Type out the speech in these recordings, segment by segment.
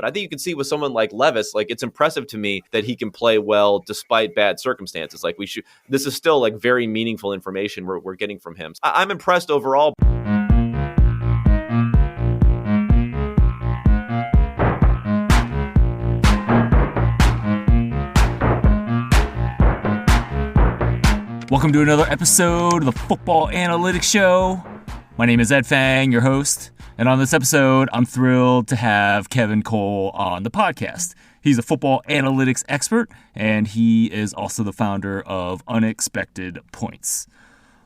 But I think you can see with someone like Levis, like it's impressive to me that he can play well despite bad circumstances. Like this is still like very meaningful information we're getting from him. I'm impressed overall. Welcome to another episode of the Football Analytics Show. My name is Ed Fang, your host, and on this episode, I'm thrilled to have Kevin Cole on the podcast. He's a football analytics expert, and he is also the founder of Unexpected Points.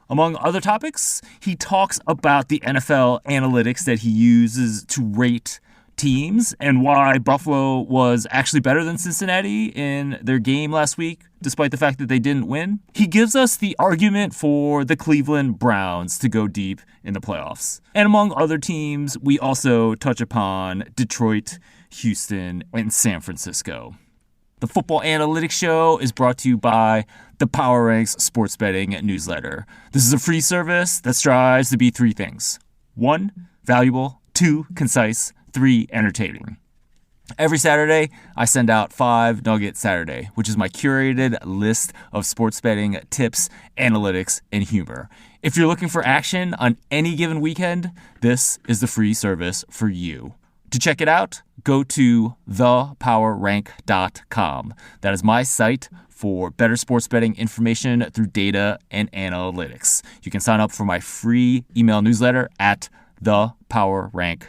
Among other topics, he talks about the NFL analytics that he uses to rate teams and why Buffalo was actually better than Cincinnati in their game last week, despite the fact that they didn't win. He gives us the argument for the Cleveland Browns to go deep in the playoffs. And among other teams, we also touch upon Detroit, Houston, and San Francisco. The Football Analytics Show is brought to you by the Power Ranks Sports Betting Newsletter. This is a free service that strives to be three things. 1, valuable. 2, concise. 3, entertaining. Every Saturday, I send out 5 Nugget Saturday, which is my curated list of sports betting tips, analytics, and humor. If you're looking for action on any given weekend, this is the free service for you. To check it out, go to thepowerrank.com. That is my site for better sports betting information through data and analytics. You can sign up for my free email newsletter at thepowerrank.com.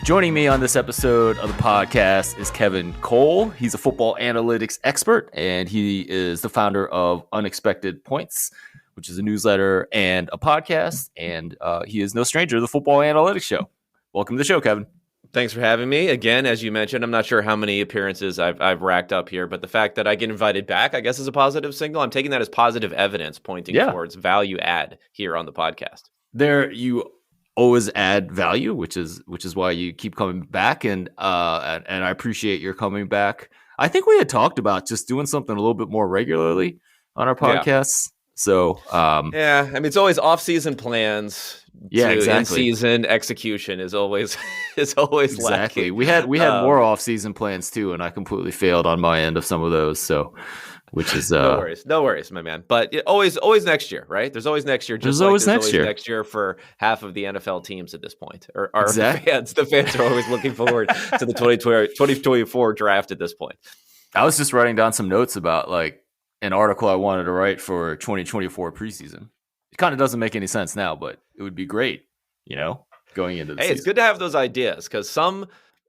Joining me on this episode of the podcast is Kevin Cole. He's a football analytics expert, and he is the founder of Unexpected Points, which is a newsletter and a podcast, and he is no stranger to the Football Analytics Show. Welcome to the show, Kevin. Thanks for having me. Again, as you mentioned, I'm not sure how many appearances I've racked up here, but the fact that I get invited back, I guess, is a positive signal. I'm taking that as positive evidence pointing towards value add here on the podcast. There, you always add value, which is why you keep coming back, and I appreciate your coming back. I think we had talked about just doing something a little bit more regularly on our podcasts. Yeah. So, I mean, it's always off-season plans. Yeah, exactly. In-season execution is always exactly lacking. We had more off-season plans too, and I completely failed on my end of some of those. So, which is no worries, my man. But always next year, right? There's always next year. There's always next year for half of the NFL teams at this point. Or exactly. The fans are always looking forward to the 2024 draft at this point. I was just writing down some notes about like an article I wanted to write for 2024 preseason. It kind of doesn't make any sense now, but it would be great, going into the season. It's good to have those ideas because some,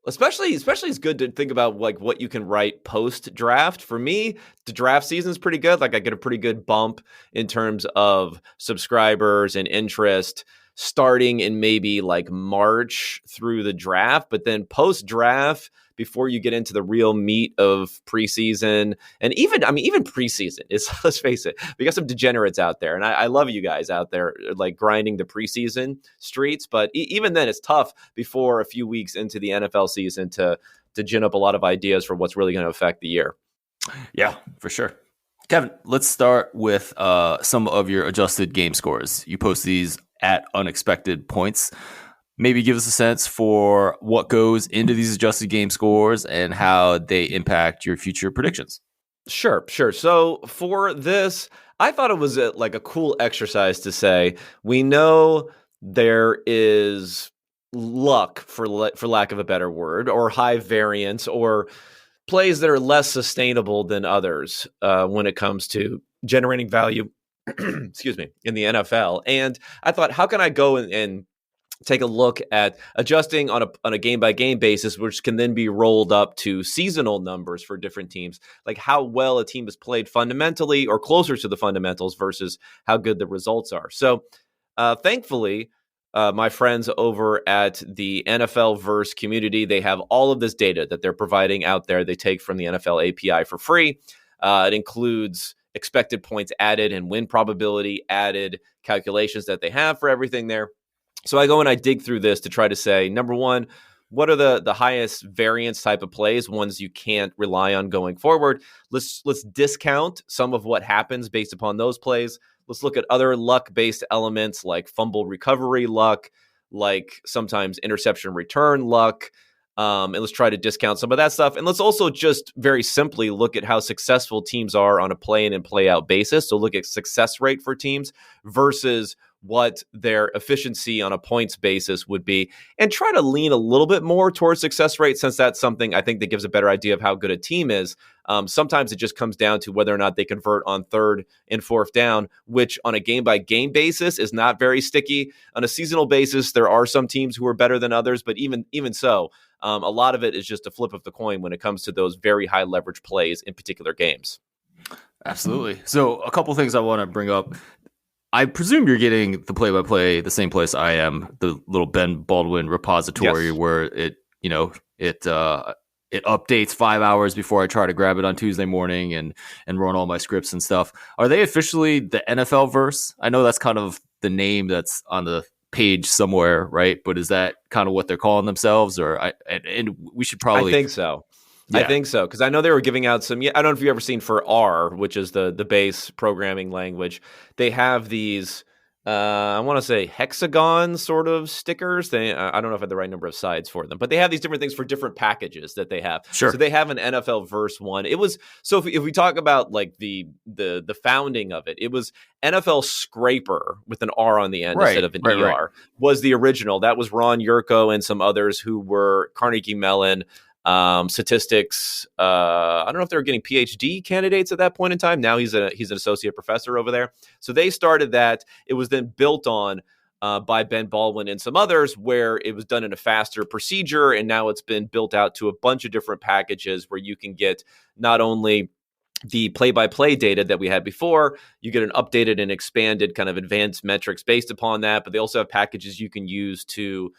especially it's good to think about like what you can write post draft. For me, the draft season is pretty good. Like I get a pretty good bump in terms of subscribers and interest starting in maybe like March through the draft, but then post draft, before you get into the real meat of preseason, and even preseason is, let's face it, we got some degenerates out there, and I love you guys out there like grinding the preseason streets, but even then it's tough before a few weeks into the NFL season to gin up a lot of ideas for what's really going to affect the year. Yeah, for sure. Kevin, let's start with some of your adjusted game scores. You post these at Unexpected Points. Maybe give us a sense for what goes into these adjusted game scores and how they impact your future predictions. Sure. So for this, I thought it was a cool exercise to say, we know there is luck, for lack of a better word, or high variance, or plays that are less sustainable than others when it comes to generating value, excuse me, in the NFL. And I thought, how can I go and take a look at adjusting on a game-by-game basis, which can then be rolled up to seasonal numbers for different teams, like how well a team has played fundamentally or closer to the fundamentals versus how good the results are. So thankfully, my friends over at the NFL Verse community, they have all of this data that they're providing out there. They take from the NFL API for free. It includes expected points added and win probability added calculations that they have for everything there. So I go and I dig through this to try to say, number one, what are the highest variance type of plays, ones you can't rely on going forward. Let's discount some of what happens based upon those plays. Let's look at other luck-based elements like fumble recovery luck, like sometimes interception return luck. And let's try to discount some of that stuff. And let's also just very simply look at how successful teams are on a play in and play out basis. So look at success rate for teams versus what their efficiency on a points basis would be, and try to lean a little bit more towards success rate, since that's something I think that gives a better idea of how good a team is. Sometimes it just comes down to whether or not they convert on third and fourth down, which on a game-by-game basis is not very sticky. On a seasonal basis, there are some teams who are better than others, but even so, a lot of it is just a flip of the coin when it comes to those very high leverage plays in particular games. Absolutely. So a couple things I want to bring up. I presume you're getting the play-by-play the same place I am, the little Ben Baldwin repository, Yes. where it updates 5 hours before I try to grab it on Tuesday morning and run all my scripts and stuff. Are they officially the NFL verse? I know that's kind of the name that's on the page somewhere, right? But is that kind of what they're calling themselves? And we should probably. I think so. Yeah. I think so, because I know they were giving out some. I don't know if you've ever seen for R, which is the base programming language. They have these, I want to say hexagon sort of stickers. I don't know if I have the right number of sides for them, but they have these different things for different packages that they have. Sure. So they have an NFL verse one. It was so if we talk about like the founding of it, it was NFL Scraper with an R on the end instead of an ER was the original. That was Ron Yurko and some others who were Carnegie Mellon. Statistics. I don't know if they were getting PhD candidates at that point in time. Now he's an associate professor over there. So they started that. It was then built on by Ben Baldwin and some others, where it was done in a faster procedure, and now it's been built out to a bunch of different packages where you can get not only the play-by-play data that we had before, you get an updated and expanded kind of advanced metrics based upon that, but they also have packages you can use to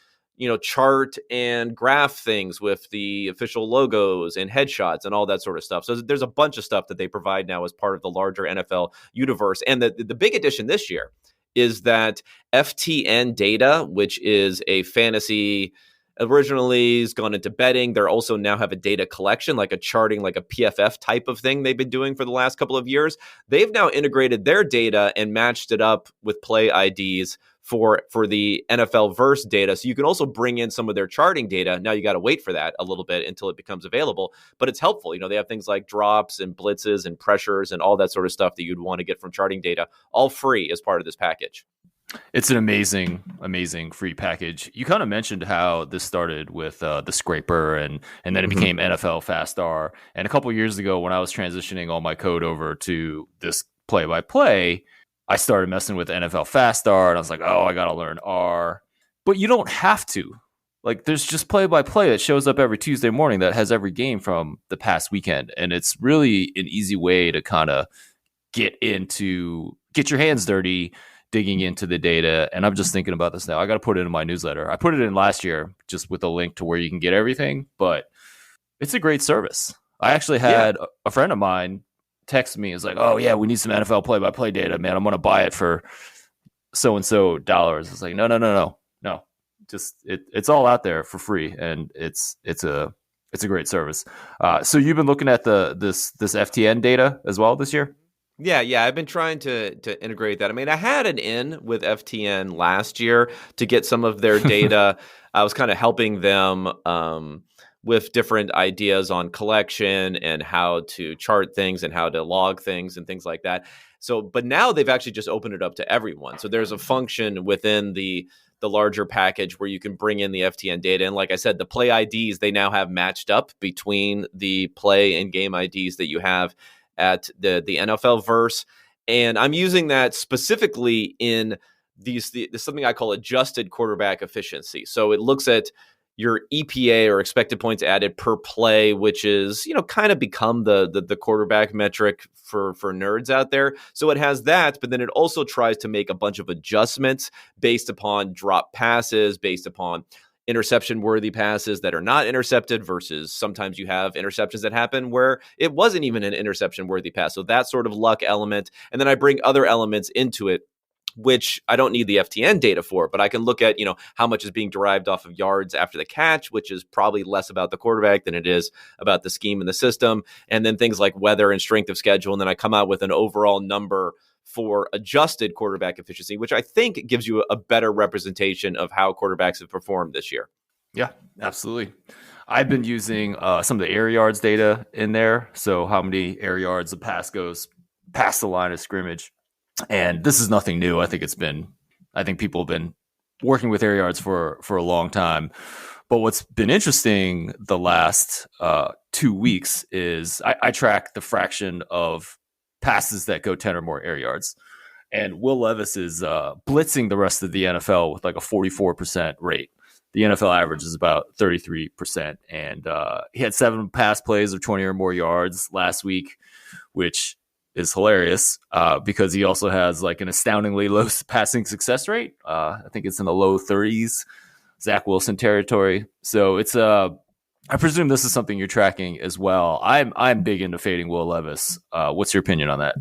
chart and graph things with the official logos and headshots and all that sort of stuff. So there's a bunch of stuff that they provide now as part of the larger NFL universe. And the big addition this year is that FTN data, which is a fantasy, originally has gone into betting. They're also now have a data collection, like a charting, like a PFF type of thing they've been doing for the last couple of years. They've now integrated their data and matched it up with play IDs for the NFL verse data. So you can also bring in some of their charting data. Now you got to wait for that a little bit until it becomes available, but it's helpful. They have things like drops and blitzes and pressures and all that sort of stuff that you'd want to get from charting data, all free as part of this package. It's an amazing, amazing free package. You kind of mentioned how this started with the scraper and then it became NFL FastR. And a couple of years ago, when I was transitioning all my code over to this play-by-play, I started messing with NFL FastR, and I was like, oh, I got to learn R. But you don't have to. Like, there's just play-by-play that shows up every Tuesday morning that has every game from the past weekend. And it's really an easy way to kind of get your hands dirty, digging into the data. And I'm just thinking about this now. I got to put it in my newsletter. I put it in last year just with a link to where you can get everything, but it's a great service. I actually had a friend of mine text me. It's like, oh yeah, we need some NFL play-by-play data, man. I'm going to buy it for so-and-so dollars. It's like, no. Just it's all out there for free. And it's a great service. So you've been looking at this FTN data as well this year? Yeah. I've been trying to integrate that. I mean, I had an in with FTN last year to get some of their data. I was kind of helping them with different ideas on collection and how to chart things and how to log things and things like that. So, but now they've actually just opened it up to everyone. So there's a function within the larger package where you can bring in the FTN data. And like I said, the play IDs, they now have matched up between the play and game IDs that you have at the NFL verse. And I'm using that specifically in this something I call adjusted quarterback efficiency. So it looks at your EPA, or expected points added per play, which is, kind of become the quarterback metric for nerds out there. So it has that, but then it also tries to make a bunch of adjustments based upon drop passes, based upon interception worthy passes that are not intercepted, versus sometimes you have interceptions that happen where it wasn't even an interception worthy pass. So that sort of luck element. And then I bring other elements into it which I don't need the FTN data for, but I can look at, how much is being derived off of yards after the catch, which is probably less about the quarterback than it is about the scheme and the system. And then things like weather and strength of schedule. And then I come out with an overall number for adjusted quarterback efficiency, which I think gives you a better representation of how quarterbacks have performed this year. Yeah, absolutely. I've been using some of the air yards data in there. So how many air yards a pass goes past the line of scrimmage. And this is nothing new. I think people have been working with air yards for a long time. But what's been interesting the last 2 weeks is I track the fraction of passes that go 10 or more air yards. And Will Levis is blitzing the rest of the NFL with like a 44% rate. The NFL average is about 33%. And he had 7 pass plays of 20 or more yards last week, which is hilarious because he also has like an astoundingly low passing success rate. I think it's in the low 30s, Zach Wilson territory. So it's I presume this is something you're tracking as well. I'm big into fading Will Levis. What's your opinion on that?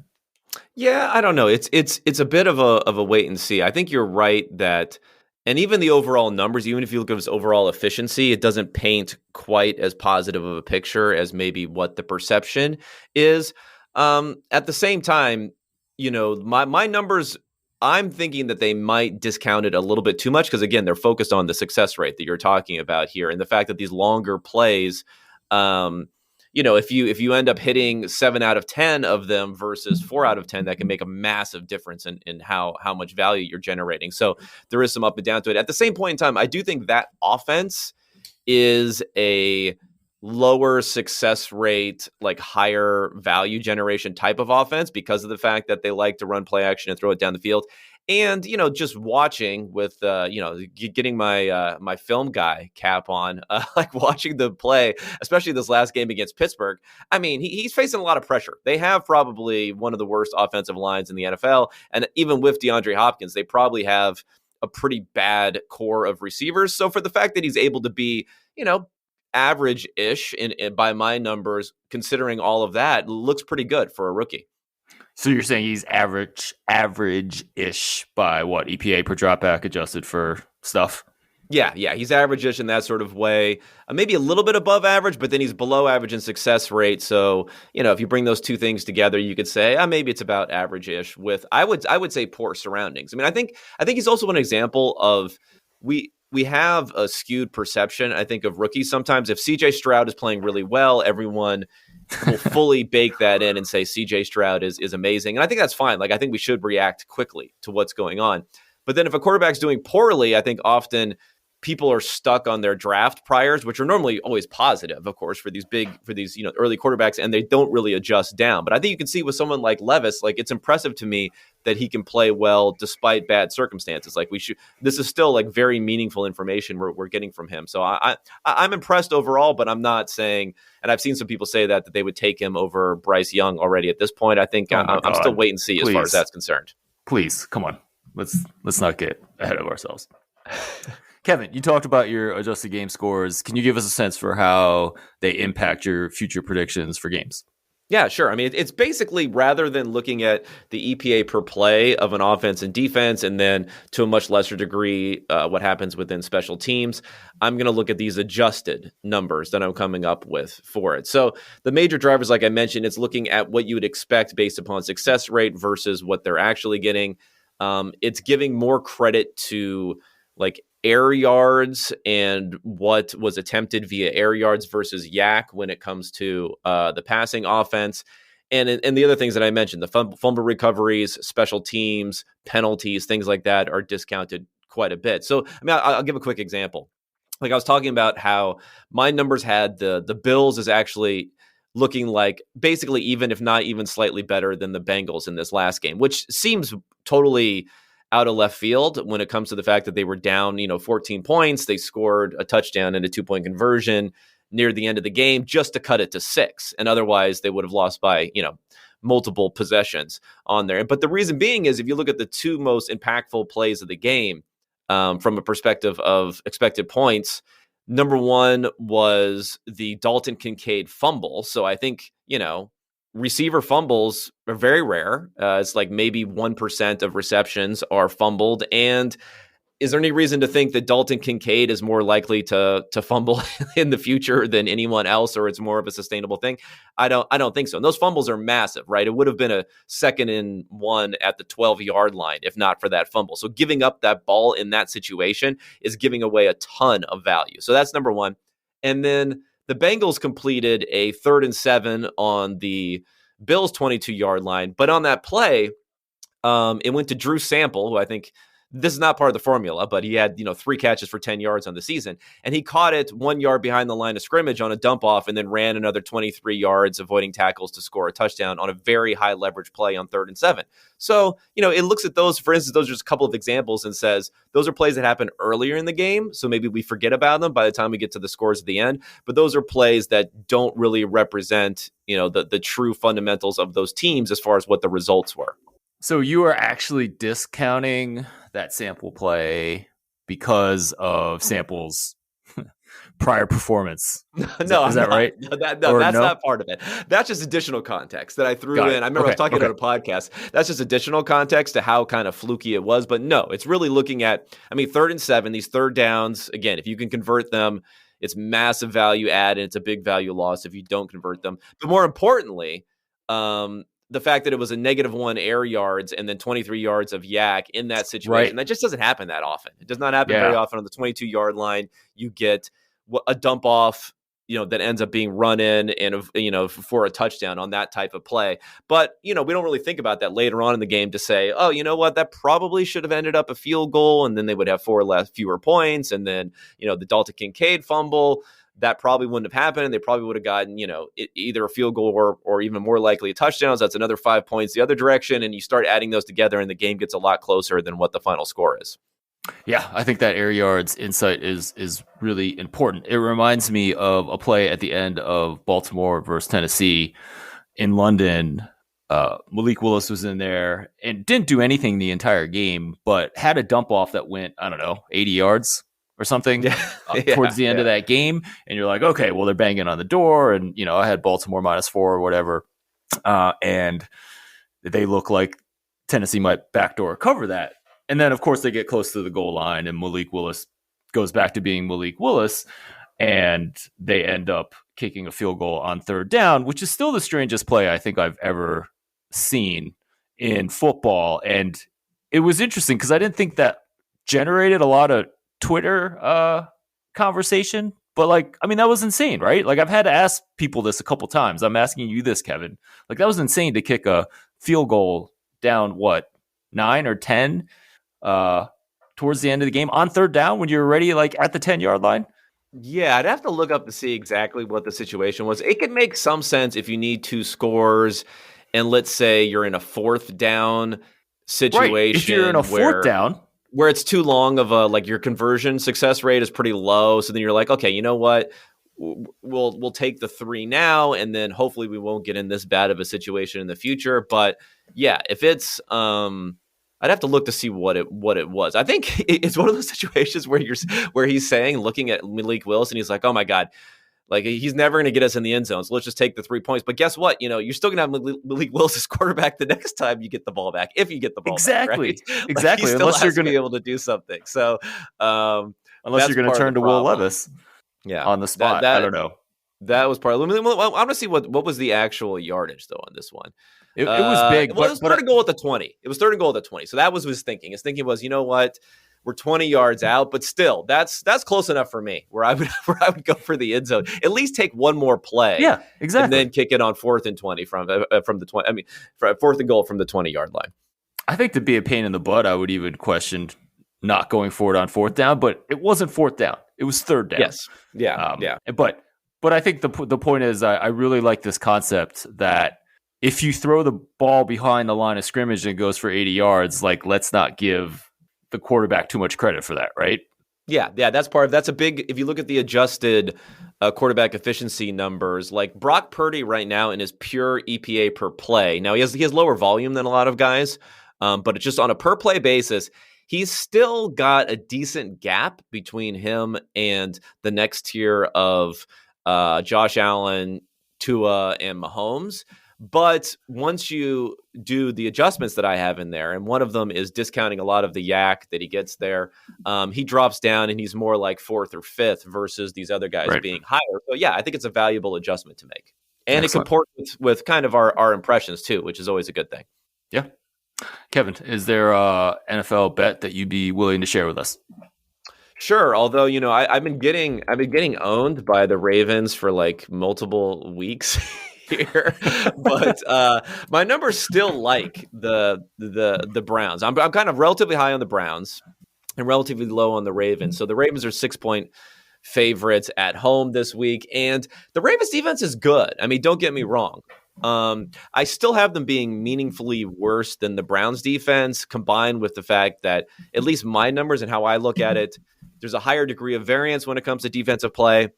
Yeah, I don't know. It's a bit of a wait and see. I think you're right that, and even the overall numbers, even if you look at his overall efficiency, it doesn't paint quite as positive of a picture as maybe what the perception is. At the same time, my numbers, I'm thinking that they might discount it a little bit too much because, again, they're focused on the success rate that you're talking about here and the fact that these longer plays, if you end up hitting 7 out of 10 of them versus 4 out of 10, that can make a massive difference in how much value you're generating. So there is some up and down to it. At the same point in time, I do think that offense is a lower success rate, like higher value generation type of offense because of the fact that they like to run play action and throw it down the field. And, just watching with, getting my film guy cap on, like watching the play, especially this last game against Pittsburgh. I mean, he's facing a lot of pressure. They have probably one of the worst offensive lines in the NFL. And even with DeAndre Hopkins, they probably have a pretty bad core of receivers. So for the fact that he's able to be, average-ish by my numbers, considering all of that, looks pretty good for a rookie. So you're saying he's average-ish by what, EPA per dropback adjusted for stuff? Yeah, he's average-ish in that sort of way. Maybe a little bit above average, but then he's below average in success rate. So, if you bring those two things together, you could say, maybe it's about average-ish with, I would say, poor surroundings. I mean, I think he's also an example of we have a skewed perception, I think, of rookies. Sometimes if CJ Stroud is playing really well, everyone will fully bake that in and say CJ Stroud is amazing. And I think that's fine. Like, I think we should react quickly to what's going on. But then if a quarterback's doing poorly, I think often people are stuck on their draft priors, which are normally always positive, of course, for these early quarterbacks, and they don't really adjust down. But I think you can see with someone like Levis, like, it's impressive to me that he can play well despite bad circumstances. Like, this is still like very meaningful information we're getting from him. So I'm impressed overall, but I'm not saying, and I've seen some people say that they would take him over Bryce Young already at this point. I think I'm still wait and see as far as that's concerned. Please, come on. Let's not get ahead of ourselves. Kevin, you talked about your adjusted game scores. Can you give us a sense for how they impact your future predictions for games? Yeah, sure. I mean, it's basically, rather than looking at the EPA per play of an offense and defense, and then to a much lesser degree, what happens within special teams, I'm going to look at these adjusted numbers that I'm coming up with for it. So the major drivers, like I mentioned, it's looking at what you would expect based upon success rate versus what they're actually getting. It's giving more credit to like air yards and what was attempted via air yards versus yak when it comes to the passing offense. And the other things that I mentioned, the fumble recoveries, special teams, penalties, things like that are discounted quite a bit. So, I mean, I'll give a quick example. Like, I was talking about how my numbers had the Bills is actually looking like basically even, if not even slightly better than the Bengals in this last game, which seems totally out of left field when it comes to the fact that they were down, 14 points. They scored a touchdown and a 2-point conversion near the end of the game just to cut it to 6. And otherwise they would have lost by, multiple possessions on there. But the reason being is if you look at the two most impactful plays of the game from a perspective of expected points, number one was the Dalton Kincaid fumble. So I think, receiver fumbles are very rare. It's like maybe 1% of receptions are fumbled. And is there any reason to think that Dalton Kincaid is more likely to fumble in the future than anyone else, or it's more of a sustainable thing? I don't think so. And those fumbles are massive, right? It would have been a 2nd and 1 at the 12-yard line if not for that fumble. So giving up that ball in that situation is giving away a ton of value. So that's number one. And then the Bengals completed a 3rd and 7 on the Bills' 22-yard line, but on that play, it went to Drew Sample, who I think this is not part of the formula, but he had 3 catches for 10 yards on the season, and he caught it 1 yard behind the line of scrimmage on a dump off, and then ran another 23 yards, avoiding tackles to score a touchdown on a very high leverage play on 3rd and 7. So it looks at those, for instance, those are just a couple of examples, and says those are plays that happen earlier in the game, so maybe we forget about them by the time we get to the scores at the end. But those are plays that don't really represent the true fundamentals of those teams as far as what the results were. So you are actually discounting that sample play because of Sample's prior performance. Is that right? No, that's not part of it. That's just additional context that I threw in. I remember I was talking on a podcast. That's just additional context to how kind of fluky it was. But no, it's really looking at, 3rd and 7, these third downs. Again, if you can convert them, it's massive value add, and it's a big value loss if you don't convert them. But more importantly, the fact that it was a -1 air yards and then 23 yards of yak in that situation, that just doesn't happen that often. It does not happen very often on the 22-yard line. You get a dump off, that ends up being run in and, for a touchdown on that type of play. But, we don't really think about that later on in the game to say, oh, you know what, that probably should have ended up a field goal, and then they would have 4 fewer points. And then, the Dalton Kincaid fumble, that probably wouldn't have happened. They probably would have gotten, either a field goal or even more likely a touchdown. So that's another 5 points the other direction. And you start adding those together and the game gets a lot closer than what the final score is. Yeah, I think that air yards insight is really important. It reminds me of a play at the end of Baltimore versus Tennessee in London. Malik Willis was in there and didn't do anything the entire game, but had a dump off that went, 80 yards or something towards the end of that game. And you're like, okay, well, they're banging on the door. And, I had Baltimore -4 or whatever. And they look like Tennessee might backdoor cover that. And then, of course, they get close to the goal line and Malik Willis goes back to being Malik Willis. And they end up kicking a field goal on 3rd down, which is still the strangest play I think I've ever seen in football. And it was interesting because I didn't think that generated a lot of Twitter conversation, but that was insane, right? I've had to ask people this a couple times. I'm asking you this, Kevin. That was insane to kick a field goal down 9 or 10 towards the end of the game on 3rd down when you're already at the 10-yard line. Yeah, I'd have to look up to see exactly what the situation was. It could make some sense if you need 2 scores and let's say you're in a 4th down situation. Right. If you're in a 4th down where it's too long of a your conversion success rate is pretty low, so then you're like, okay, you know what, we'll take the 3 now, and then hopefully we won't get in this bad of a situation in the future. But yeah, if it's I'd have to look to see what it was. I think it's one of those situations where he's saying, looking at Malik Willis, and he's like, oh my god, he's never going to get us in the end zone, so let's just take the 3 points. But guess what? You're still going to have Malik Willis as quarterback the next time you get the ball back, if you get the ball back, right? Exactly. Unless you're going to be able to do something. So, unless you're going to turn to Will Levis, on the spot. I don't know. That was part of it. I want to see what was the actual yardage though on this one. It was big. Well, it was 3rd and goal at the 20. It was 3rd and goal at the 20. So that was his thinking. His thinking was, you know what? We're 20 yards out, but still, that's close enough for me. Where I would go for the end zone. At least take one more play. Yeah, exactly. And then kick it on 4th and 20 from the 20. For 4th and goal from the 20-yard line. I think to be a pain in the butt, I would even question not going for it on 4th down. But it wasn't 4th down. It was 3rd down. Yes. Yeah. Yeah. But I think the point is, I really like this concept that if you throw the ball behind the line of scrimmage and it goes for 80 yards, let's not give the quarterback too much credit for that, right? Yeah, that's a big, if you look at the adjusted quarterback efficiency numbers, Brock Purdy right now in his pure EPA per play. Now he has lower volume than a lot of guys, but it's just on a per play basis, he's still got a decent gap between him and the next tier of Josh Allen, Tua, and Mahomes. But once you do the adjustments that I have in there, and one of them is discounting a lot of the yak that he gets there, he drops down and he's more like fourth or fifth versus these other guys Right. being higher. So yeah, I think it's a valuable adjustment to make. And it Excellent. comports with kind of our impressions too, which is always a good thing. Yeah. Kevin, is there a NFL bet that you'd be willing to share with us? Sure. Although, I've been getting owned by the Ravens for like multiple weeks here, but my numbers still like the Browns. I'm kind of relatively high on the Browns and relatively low on the Ravens. So the Ravens are 6-point favorites at home this week, and the Ravens defense is good. I mean, don't get me wrong. I still have them being meaningfully worse than the Browns defense, combined with the fact that at least my numbers and how I look at it, there's a higher degree of variance when it comes to defensive play.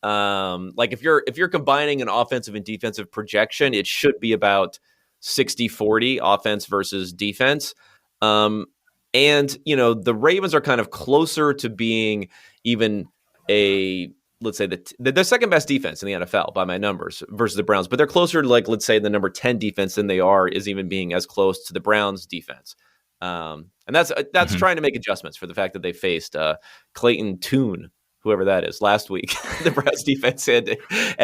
Like if you're combining an offensive and defensive projection, it should be about 60-40 offense versus defense. And the Ravens are kind of closer to being even let's say the second best defense in the NFL by my numbers versus the Browns, but they're closer to like, let's say the number 10 defense than they are is even being as close to the Browns defense. And that's trying to make adjustments for the fact that they faced Clayton Tune, whoever that is, last week. The Browns defense had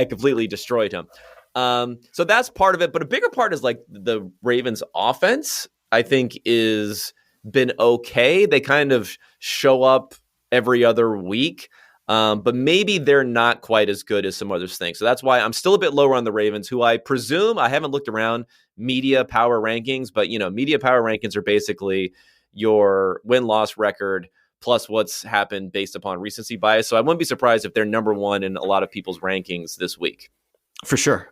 completely destroyed him. So that's part of it. But a bigger part is like the Ravens offense, I think, is been okay. They kind of show up every other week. But maybe they're not quite as good as some others think. So that's why I'm still a bit lower on the Ravens, who I presume, I haven't looked around media power rankings, but media power rankings are basically your win-loss record plus what's happened based upon recency bias. So I wouldn't be surprised if they're number one in a lot of people's rankings this week. For sure.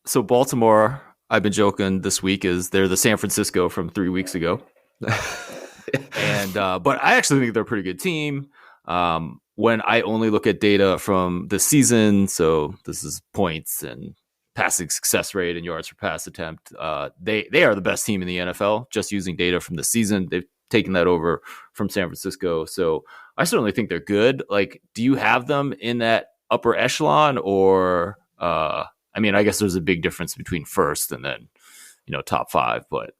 So Baltimore, I've been joking this week, is they're the San Francisco from 3 weeks ago. But I actually think they're a pretty good team. When I only look at data from the season, so this is points and passing success rate and yards per pass attempt, they are the best team in the NFL just using data from the season. They've taken that over from San Francisco. So I certainly think they're good. Like, do you have them in that upper echelon or, I guess there's a big difference between first and then, top five, but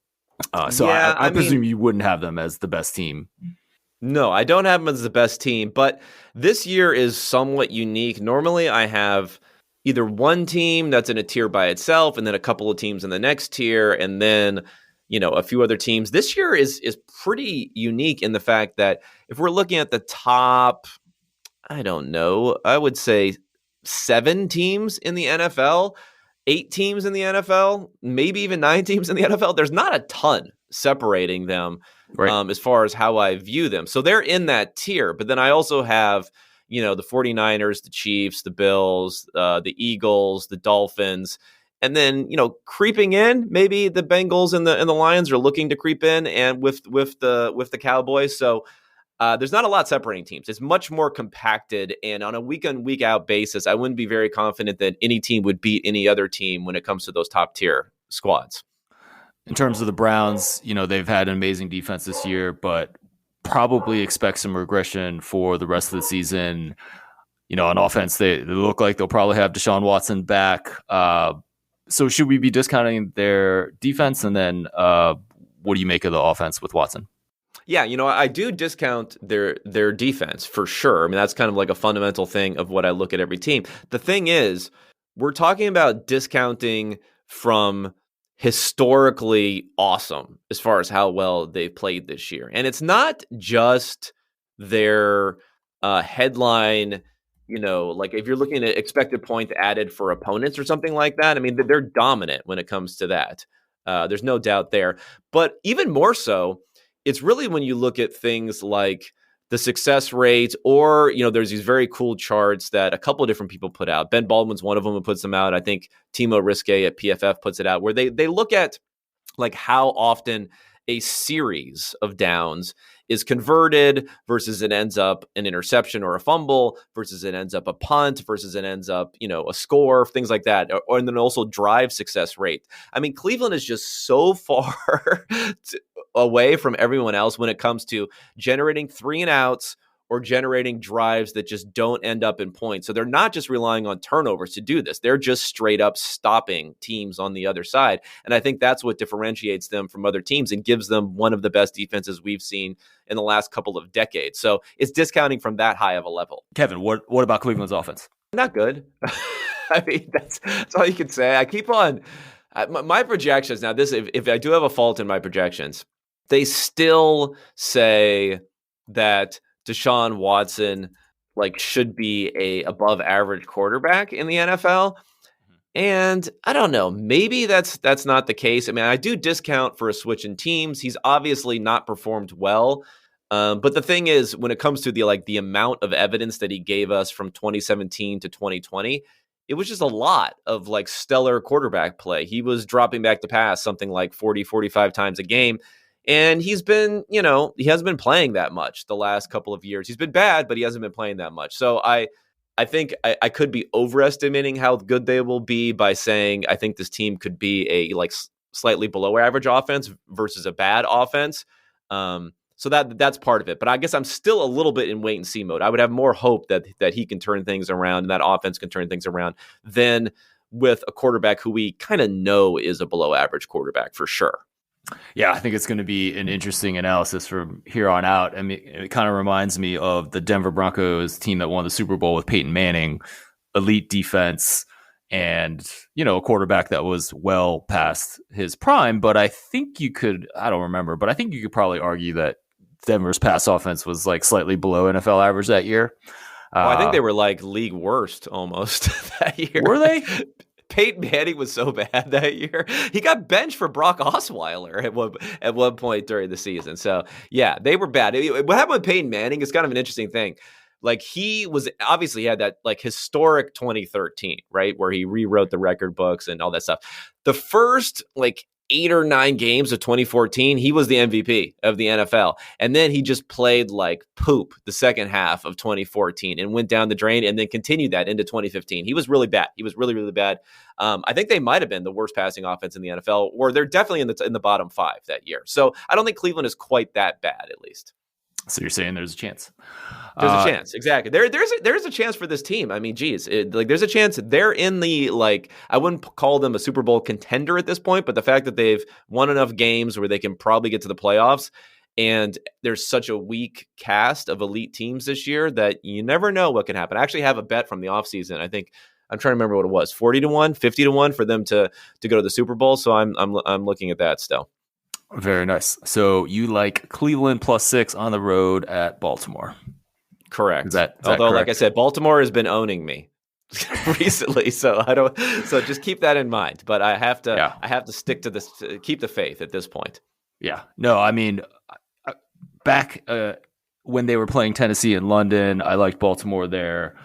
I presume you wouldn't have them as the best team. No, I don't have them as the best team, but this year is somewhat unique. Normally, I have either one team that's in a tier by itself and then a couple of teams in the next tier and then, a few other teams. This year is pretty unique in the fact that if we're looking at the top, I don't know, I would say 7 teams in the NFL, 8 teams in the NFL, maybe even 9 teams in the NFL. There's not a ton separating them. Right. As far as how I view them. So they're in that tier. But then I also have, the 49ers, the Chiefs, the Bills, the Eagles, the Dolphins. And then, creeping in, maybe the Bengals and the Lions are looking to creep in and with the Cowboys. So there's not a lot separating teams. It's much more compacted. And on a week in, week out basis, I wouldn't be very confident that any team would beat any other team when it comes to those top tier squads. In terms of the Browns, they've had an amazing defense this year, but probably expect some regression for the rest of the season. On offense, they look like they'll probably have Deshaun Watson back. So should we be discounting their defense? And then what do you make of the offense with Watson? Yeah, I do discount their defense for sure. I mean, that's kind of like a fundamental thing of what I look at every team. The thing is, we're talking about discounting from historically awesome as far as how well they've played this year. And it's not just their headline, like if you're looking at expected points added for opponents or something like that, I mean, they're dominant when it comes to that. There's no doubt there. But even more so, it's really when you look at things like the success rate, or, there's these very cool charts that a couple of different people put out. Ben Baldwin's one of them who puts them out. I think Timo Risque at PFF puts it out, where they look at like how often a series of downs is converted versus it ends up an interception or a fumble versus it ends up a punt versus it ends up, a score, things like that. And then also drive success rate. I mean, Cleveland is just so far away from everyone else when it comes to generating 3 and outs or generating drives that just don't end up in points. So they're not just relying on turnovers to do this. They're just straight up stopping teams on the other side. And I think that's what differentiates them from other teams and gives them one of the best defenses we've seen in the last couple of decades. So it's discounting from that high of a level. Kevin, what about Cleveland's offense? Not good. I mean, that's all you can say. I keep on my projections. Now, this if I do have a fault in my projections, they still say that Deshaun Watson should be a above average quarterback in the NFL. And I don't know, maybe that's not the case. I mean, I do discount for a switch in teams. He's obviously not performed well. But the thing is, when it comes to the amount of evidence that he gave us from 2017 to 2020, it was just a lot of stellar quarterback play. He was dropping back to pass something like 40, 45 times a game. And he's been, he hasn't been playing that much the last couple of years. He's been bad, but he hasn't been playing that much. So I think I could be overestimating how good they will be by saying I think this team could be a slightly below average offense versus a bad offense. So that's part of it. But I guess I'm still a little bit in wait and see mode. I would have more hope that he can turn things around and that offense can turn things around than with a quarterback who we kind of know is a below average quarterback for sure. Yeah, I think it's going to be an interesting analysis from here on out. I mean, it kind of reminds me of the Denver Broncos team that won the Super Bowl with Peyton Manning, elite defense, and, a quarterback that was well past his prime. But I think I don't remember, but I think you could probably argue that Denver's pass offense was slightly below NFL average that year. I think they were league worst almost that year. Were they? Peyton Manning was so bad that year. He got benched for Brock Osweiler at one point during the season. So, yeah, they were bad. What happened with Peyton Manning is kind of an interesting thing. He had that historic 2013, right, where he rewrote the record books and all that stuff. The first 8 or 9 games of 2014, he was the MVP of the NFL. And then he just played like poop the second half of 2014 and went down the drain and then continued that into 2015. He was really bad. He was really, really bad. I think they might have been the worst passing offense in the NFL, or they're definitely in the bottom 5 that year. So I don't think Cleveland is quite that bad, at least. So you're saying there's a chance? There's a chance, exactly. There's a chance for this team. I mean, geez, there's a chance they're in the I wouldn't call them a Super Bowl contender at this point, but the fact that they've won enough games where they can probably get to the playoffs, and there's such a weak cast of elite teams this year that you never know what can happen. I actually have a bet from the offseason. I think I'm trying to remember what it was, 40-1, 50-1 for them to go to the Super Bowl. So I'm looking at that still. Very nice. So you like Cleveland +6 on the road at Baltimore? Correct. Is that Although, correct? Like I said, Baltimore has been owning me recently, so I don't. So just keep that in mind. But I have to. Yeah. I have to stick to this. Keep the faith at this point. Yeah. No, I mean, back when they were playing Tennessee in London, I liked Baltimore there.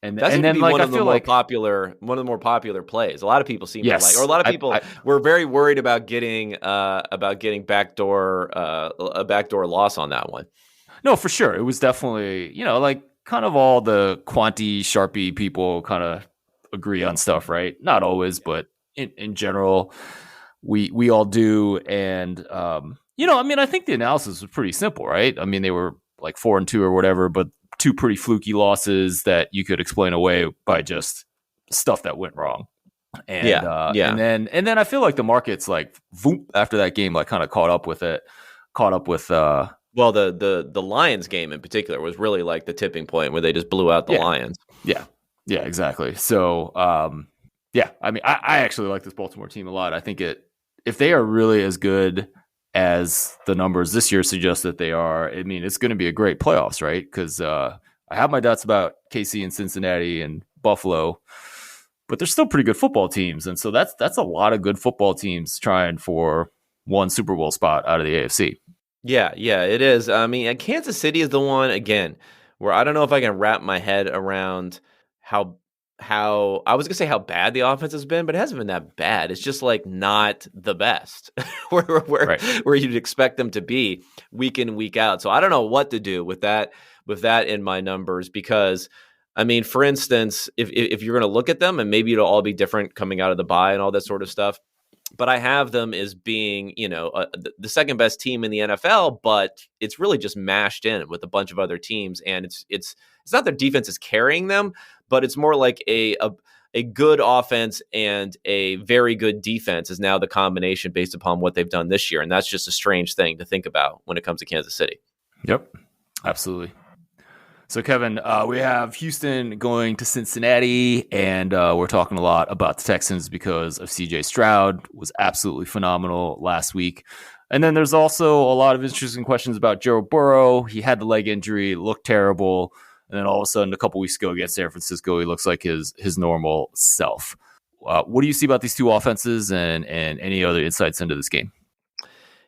And then one of the more popular plays. A lot of people seem to like, or a lot of people were very worried about getting a backdoor loss on that one. No, for sure. It was definitely, kind of all the quanti Sharpie people kind of agree on stuff, right? Not always, but in general, we all do. And, I think the analysis was pretty simple, right? I mean, they were 4-2 or whatever, but 2 pretty fluky losses that you could explain away by just stuff that went wrong. And, And then I feel like the market's voop, after that game, kind of caught up with well, the Lions game in particular was really the tipping point where they just blew out the Lions. Yeah, exactly. So, I mean, I actually like this Baltimore team a lot. I think if they are really as good as the numbers this year suggest that they are, I mean, it's going to be a great playoffs, right? Because I have my doubts about KC and Cincinnati and Buffalo, but they're still pretty good football teams. And so that's a lot of good football teams trying for one Super Bowl spot out of the AFC. Yeah, it is. I mean, Kansas City is the one, again, where I don't know if I can wrap my head around how I was going to say how bad the offense has been, but it hasn't been that bad. It's just not the best where you'd expect them to be week in, week out. So I don't know what to do with that in my numbers, because I mean, for instance, if you're going to look at them, and maybe it'll all be different coming out of the bye and all that sort of stuff, but I have them as being, the second best team in the NFL, but it's really just mashed in with a bunch of other teams. And it's not their defense is carrying them, but it's more like a good offense and a very good defense is now the combination based upon what they've done this year. And that's just a strange thing to think about when it comes to Kansas City. Yep, absolutely. So, Kevin, we have Houston going to Cincinnati, and we're talking a lot about the Texans because of C.J. Stroud was absolutely phenomenal last week. And then there's also a lot of interesting questions about Joe Burrow. He had the leg injury, looked terrible, and then all of a sudden, a couple weeks ago against San Francisco, he looks like his normal self. What do you see about these two offenses and any other insights into this game?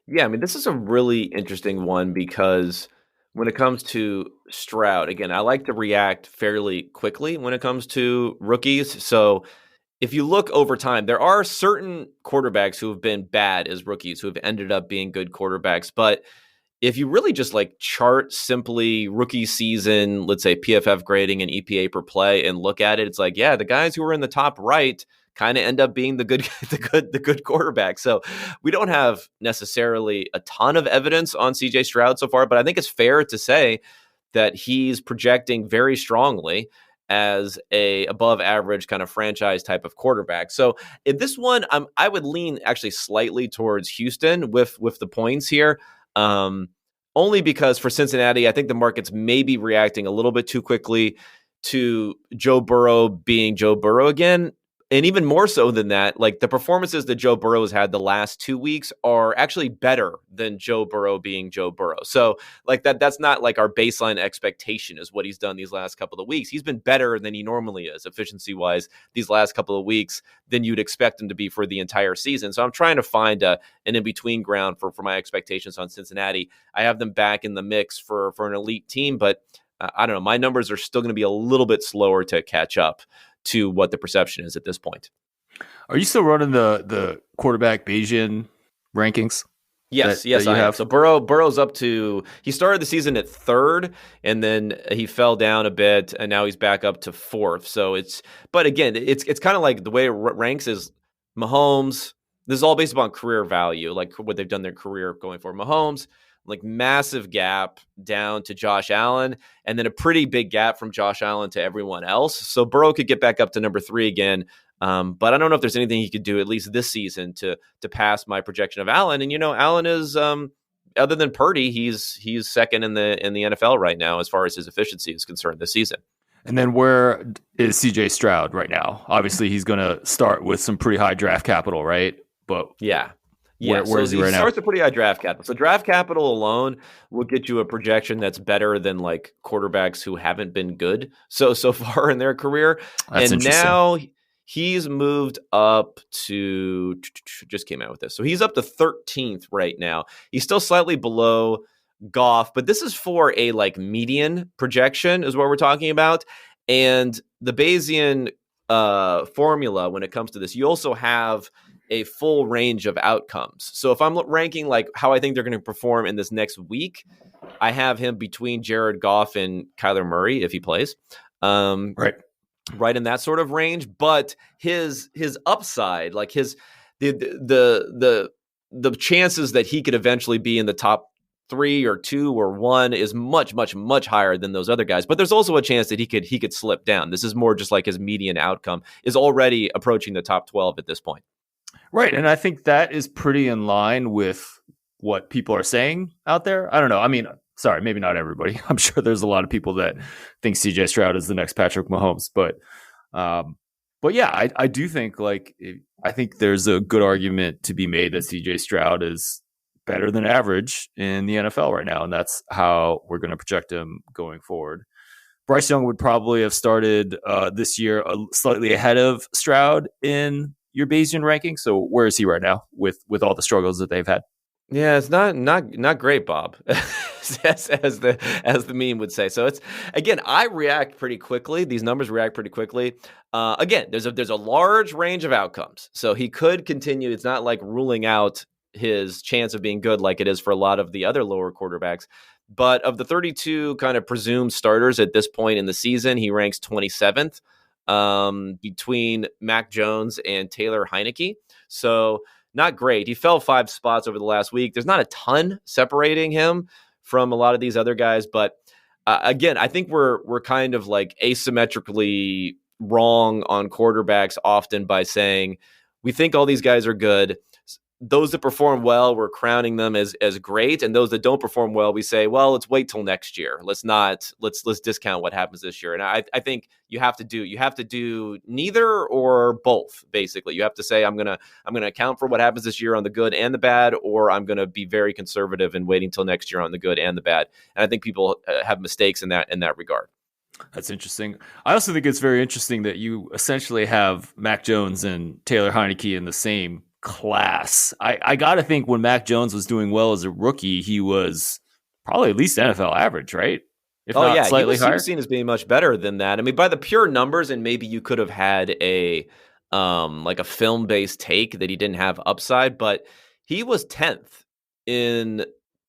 Yeah, I mean, this is a really interesting one because when it comes to Stroud, again, I like to react fairly quickly when it comes to rookies. So if you look over time, there are certain quarterbacks who have been bad as rookies who have ended up being good quarterbacks. But if you really just like chart simply rookie season, let's say PFF grading and EPA per play and look at it, it's like, yeah, the guys who are in the top right kind of end up being the good the good quarterback. So we don't have necessarily a ton of evidence on CJ Stroud so far, but I think it's fair to say that he's projecting very strongly as a above average kind of franchise type of quarterback. So in this one, I would lean actually slightly towards Houston with the points here. Only because for Cincinnati, I think the market's maybe reacting a little bit too quickly to Joe Burrow being Joe Burrow again. And even more so than that, like the performances that Joe Burrow has had the last 2 weeks are actually better than Joe Burrow being Joe Burrow. So like that's not like our baseline expectation is what he's done these last couple of weeks. He's been better than he normally is efficiency wise these last couple of weeks than you'd expect him to be for the entire season. So I'm trying to find an in-between ground for my expectations on Cincinnati. I have them back in the mix for an elite team, but I don't know. My numbers are still going to be a little bit slower to catch up to what the perception is at this point. Are you still running the quarterback Bayesian rankings? Yes, I have. So Burrow's up to, he started the season at 3rd, and then he fell down a bit, and now he's back up to 4th. So but again, it's kind of like the way it ranks is Mahomes. This is all based upon career value, like what they've done their career going for. Mahomes, like massive gap down to Josh Allen, and then a pretty big gap from Josh Allen to everyone else. So Burrow could get back up to number 3 again. But I don't know if there's anything he could do at least this season to pass my projection of Allen. And Allen is other than Purdy, he's second in the NFL right now as far as his efficiency is concerned this season. And then where is CJ Stroud right now? Obviously, he's going to start with some pretty high draft capital, right? But yeah. Where is he right now? He starts a pretty high draft capital. So draft capital alone will get you a projection that's better than like quarterbacks who haven't been good so far in their career. That's and now he's moved up to, just came out with this. So he's up to 13th right now. He's still slightly below Goff, but this is for a like median projection is what we're talking about. And the Bayesian formula when it comes to this, you also have a full range of outcomes. So if I'm ranking like how I think they're going to perform in this next week, I have him between Jared Goff and Kyler Murray if he plays. Right in that sort of range, but his upside, like the chances that he could eventually be in the top 3 or 2 or 1 is much, much, much higher than those other guys. But there's also a chance that he could slip down. This is more just like his median outcome is already approaching the top 12 at this point. Right, and I think that is pretty in line with what people are saying out there. I don't know. I mean, sorry, maybe not everybody. I'm sure there's a lot of people that think CJ Stroud is the next Patrick Mahomes, but yeah, I do think I think there's a good argument to be made that CJ Stroud is better than average in the NFL right now, and that's how we're going to project him going forward. Bryce Young would probably have started this year slightly ahead of Stroud in your Bayesian ranking. So where is he right now with all the struggles that they've had? Yeah, it's not great, Bob, as the meme would say. So it's, again, I react pretty quickly. These numbers react pretty quickly. Again, there's a large range of outcomes. So he could continue. It's not like ruling out his chance of being good like it is for a lot of the other lower quarterbacks. But of the 32 kind of presumed starters at this point in the season, he ranks 27th. Between Mac Jones and Taylor Heineke. So not great. He fell 5 spots over the last week. There's not a ton separating him from a lot of these other guys, but again, I think we're kind of like asymmetrically wrong on quarterbacks often by saying we think all these guys are good. Those that perform well, we're crowning them as great, and those that don't perform well, we say, well, let's wait till next year. Let's discount what happens this year. And I think you have to do neither or both. Basically, you have to say I'm gonna account for what happens this year on the good and the bad, or I'm gonna be very conservative and waiting till next year on the good and the bad. And I think people have mistakes in that regard. That's interesting. I also think it's very interesting that you essentially have Mac Jones and Taylor Heineke in the same class. I got to think when Mac Jones was doing well as a rookie, he was probably at least NFL average, right? If not slightly higher. He was seen as being much better than that. I mean, by the pure numbers, and maybe you could have had a like a film-based take that he didn't have upside, but he was 10th in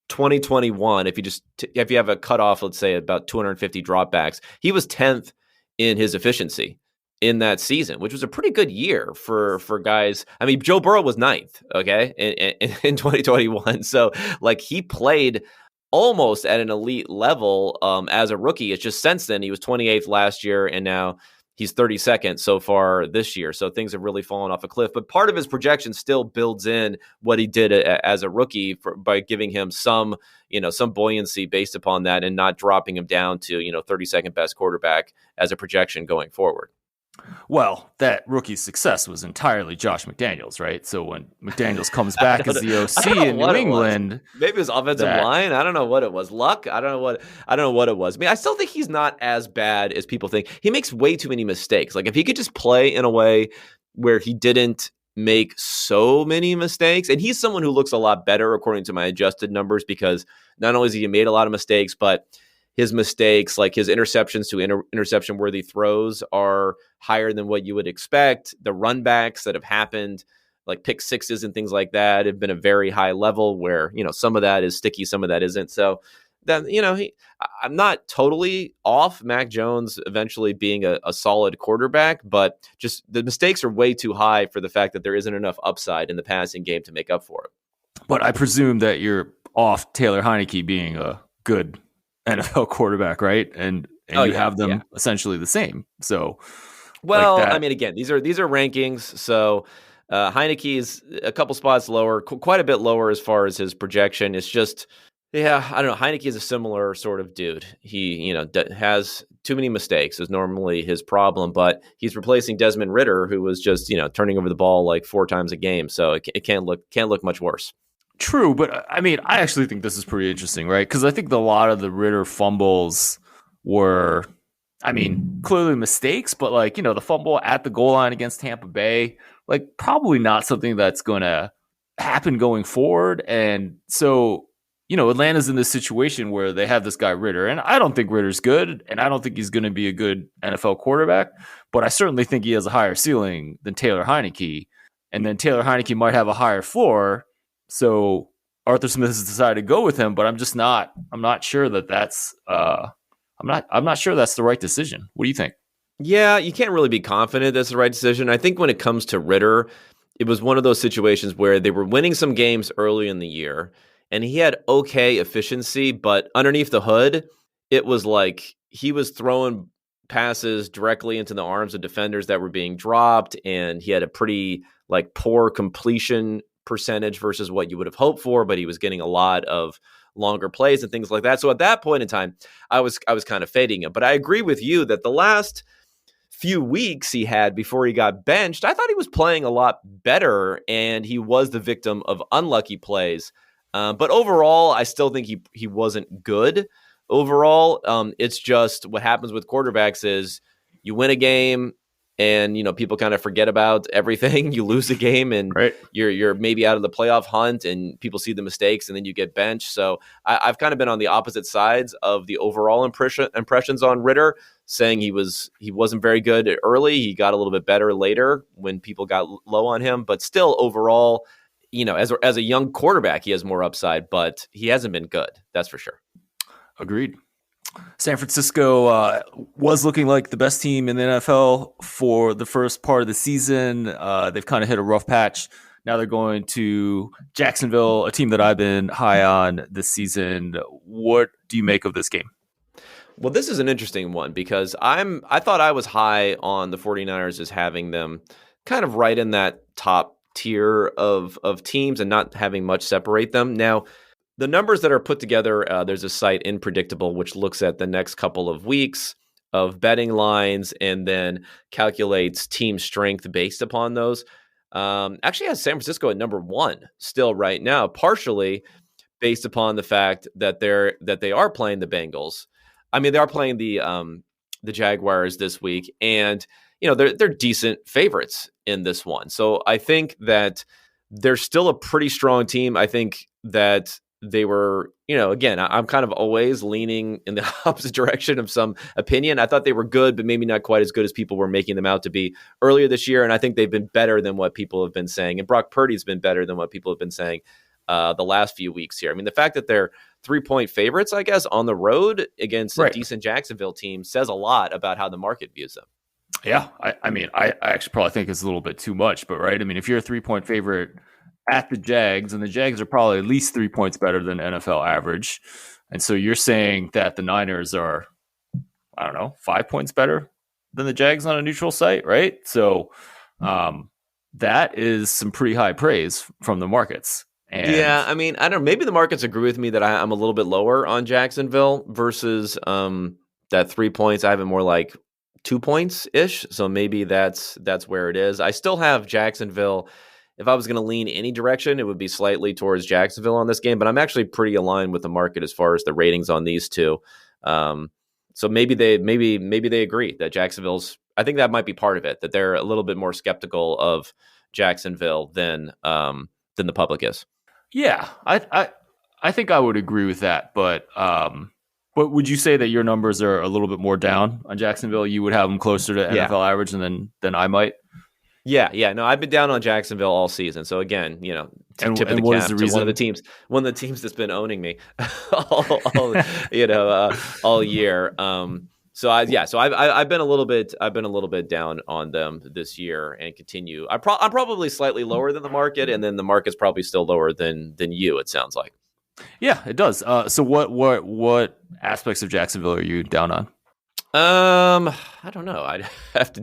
2021. If you have a cutoff, let's say about 250 dropbacks, he was 10th in his efficiency in that season, which was a pretty good year for guys. I mean, Joe Burrow was 9th, okay, in 2021. So like he played almost at an elite level as a rookie. It's just since then he was 28th last year, and now he's 32nd so far this year. So things have really fallen off a cliff. But part of his projection still builds in what he did as a rookie by giving him some buoyancy based upon that, and not dropping him down to 32nd best quarterback as a projection going forward. Well, that rookie's success was entirely Josh McDaniels, right? So when McDaniels comes back as the OC in New England, maybe it was offensive line. I don't know what it was. Luck. I don't know what it was. I mean, I still think he's not as bad as people think. He makes way too many mistakes. Like if he could just play in a way where he didn't make so many mistakes, and he's someone who looks a lot better according to my adjusted numbers, because not only has he made a lot of mistakes, but his mistakes, like his interceptions to interception-worthy throws, are higher than what you would expect. The run backs that have happened, like pick sixes and things like that, have been a very high level where, some of that is sticky, some of that isn't. So then, I'm not totally off Mac Jones eventually being a solid quarterback, but just the mistakes are way too high for the fact that there isn't enough upside in the passing game to make up for it. But I presume that you're off Taylor Heineke being a good NFL quarterback, right? And you have them essentially the same. So, well, I mean, again, these are rankings. So Heineke is a couple spots lower, quite a bit lower as far as his projection. It's just, I don't know. Heineke is a similar sort of dude. He, has too many mistakes is normally his problem, but he's replacing Desmond Ridder, who was just, turning over the ball like 4 times a game. So it can't look much worse. True, but I mean, I actually think this is pretty interesting, right? Because I think a lot of the Ridder fumbles were, clearly mistakes, but like, the fumble at the goal line against Tampa Bay, like probably not something that's going to happen going forward. And so, Atlanta's in this situation where they have this guy Ridder, and I don't think Ridder's good, and I don't think he's going to be a good NFL quarterback, but I certainly think he has a higher ceiling than Taylor Heineke, and then Taylor Heineke might have a higher floor. So Arthur Smith has decided to go with him, but I'm not sure that's I'm not sure that's the right decision. What do you think? Yeah, you can't really be confident that's the right decision. I think when it comes to Ridder, it was one of those situations where they were winning some games early in the year and he had okay efficiency, but underneath the hood, it was like he was throwing passes directly into the arms of defenders that were being dropped, and he had a pretty poor completion percentage versus what you would have hoped for, but he was getting a lot of longer plays and things like that. So at that point in time, I was kind of fading him. But I agree with you that the last few weeks he had before he got benched, I thought he was playing a lot better, and he was the victim of unlucky plays. But overall, I still think he wasn't good. Overall, it's just what happens with quarterbacks is you win a game, and people kind of forget about everything. You lose a game, and you're maybe out of the playoff hunt, and people see the mistakes, and then you get benched. So I've kind of been on the opposite sides of the overall impressions on Ridder, saying he wasn't very good early. He got a little bit better later when people got low on him, but still overall, as a young quarterback, he has more upside, but he hasn't been good. That's for sure. Agreed. San Francisco was looking like the best team in the NFL for the first part of the season. They've kind of hit a rough patch Now they're going to Jacksonville, a team that I've been high on this season. What do you make of this game? Well, this is an interesting one because I thought I was high on the 49ers as having them kind of right in that top tier of teams and not having much separate them. Now, the numbers that are put together, there's a site Predictable, which looks at the next couple of weeks of betting lines and then calculates team strength based upon those. Actually has San Francisco at number 1 still right now, partially based upon the fact that they are playing the Bengals. I mean, they are playing the Jaguars this week, and they're decent favorites in this one. So I think that they're still a pretty strong team. I think that they were, again, I'm kind of always leaning in the opposite direction of some opinion. I thought they were good, but maybe not quite as good as people were making them out to be earlier this year. And I think they've been better than what people have been saying. And Brock Purdy's been better than what people have been saying the last few weeks here. I mean, the fact that they're 3-point favorites, I guess, on the road against a decent Jacksonville team says a lot about how the market views them. Yeah, I mean, I actually probably think it's a little bit too much, but right. I mean, if you're a 3-point favorite at the Jags, and the Jags are probably at least 3 points better than NFL average, and so you're saying that the Niners are, I don't know, 5 points better than the Jags on a neutral site, right? So that is some pretty high praise from the markets. And yeah, I mean, I don't know. Maybe the markets agree with me that I'm a little bit lower on Jacksonville versus that 3 points. I have it more like 2 points ish. So maybe that's where it is. I still have Jacksonville. If I was going to lean any direction, it would be slightly towards Jacksonville on this game. But I'm actually pretty aligned with the market as far as the ratings on these two. So maybe they agree that Jacksonville's. I think that might be part of it. That they're a little bit more skeptical of Jacksonville than the public is. Yeah, I think I would agree with that, but would you say that your numbers are a little bit more down on Jacksonville? You would have them closer to NFL average than I might. Yeah. No, I've been down on Jacksonville all season. So again, tip of the cap to one of the teams that's been owning me all year. So I've been a little bit down on them this year and continue. I'm probably slightly lower than the market, and then the market's probably still lower than you. It sounds like. Yeah, it does. So what aspects of Jacksonville are you down on? I don't know. I'd have to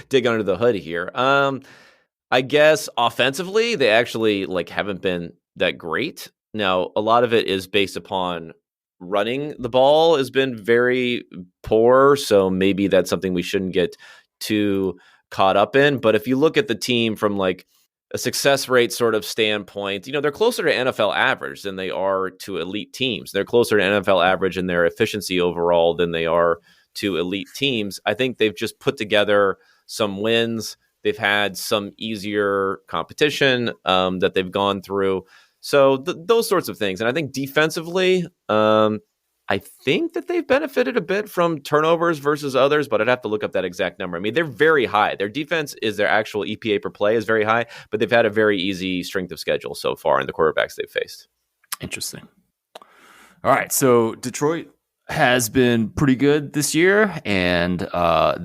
dig under the hood here. I guess offensively, they actually haven't been that great. Now, a lot of it is based upon running the ball has been very poor, so maybe that's something we shouldn't get too caught up in. But if you look at the team from a success rate sort of standpoint, they're closer to NFL average than they are to elite teams. They're closer to NFL average in their efficiency overall than they are to elite teams. I think they've just put together some wins. They've had some easier competition that they've gone through. So those sorts of things. And I think defensively, I think that they've benefited a bit from turnovers versus others, but I'd have to look up that exact number. I mean, they're very high. Their defense is their actual EPA per play is very high, but they've had a very easy strength of schedule so far in the quarterbacks they've faced. Interesting. All right. So Detroit has been pretty good this year, and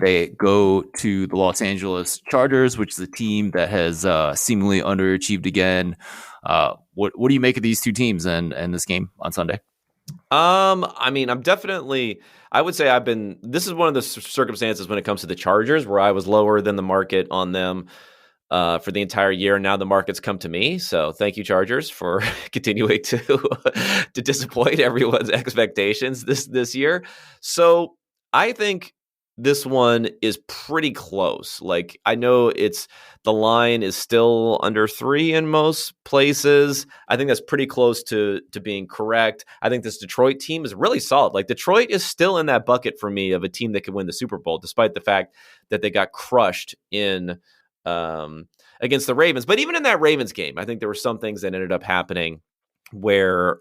they go to the Los Angeles Chargers, which is a team that has seemingly underachieved again. What do you make of these two teams and this game on Sunday? I mean, I would say this is one of the circumstances when it comes to the Chargers where I was lower than the market on them for the entire year. Now the market's come to me. So thank you, Chargers, for continuing to disappoint everyone's expectations this year. So I think this one is pretty close. I know the line is still under 3 in most places. I think that's pretty close to being correct. I think this Detroit team is really solid. Detroit is still in that bucket for me of a team that could win the Super Bowl, despite the fact that they got crushed in against the Ravens. But even in that Ravens game, I think there were some things that ended up happening where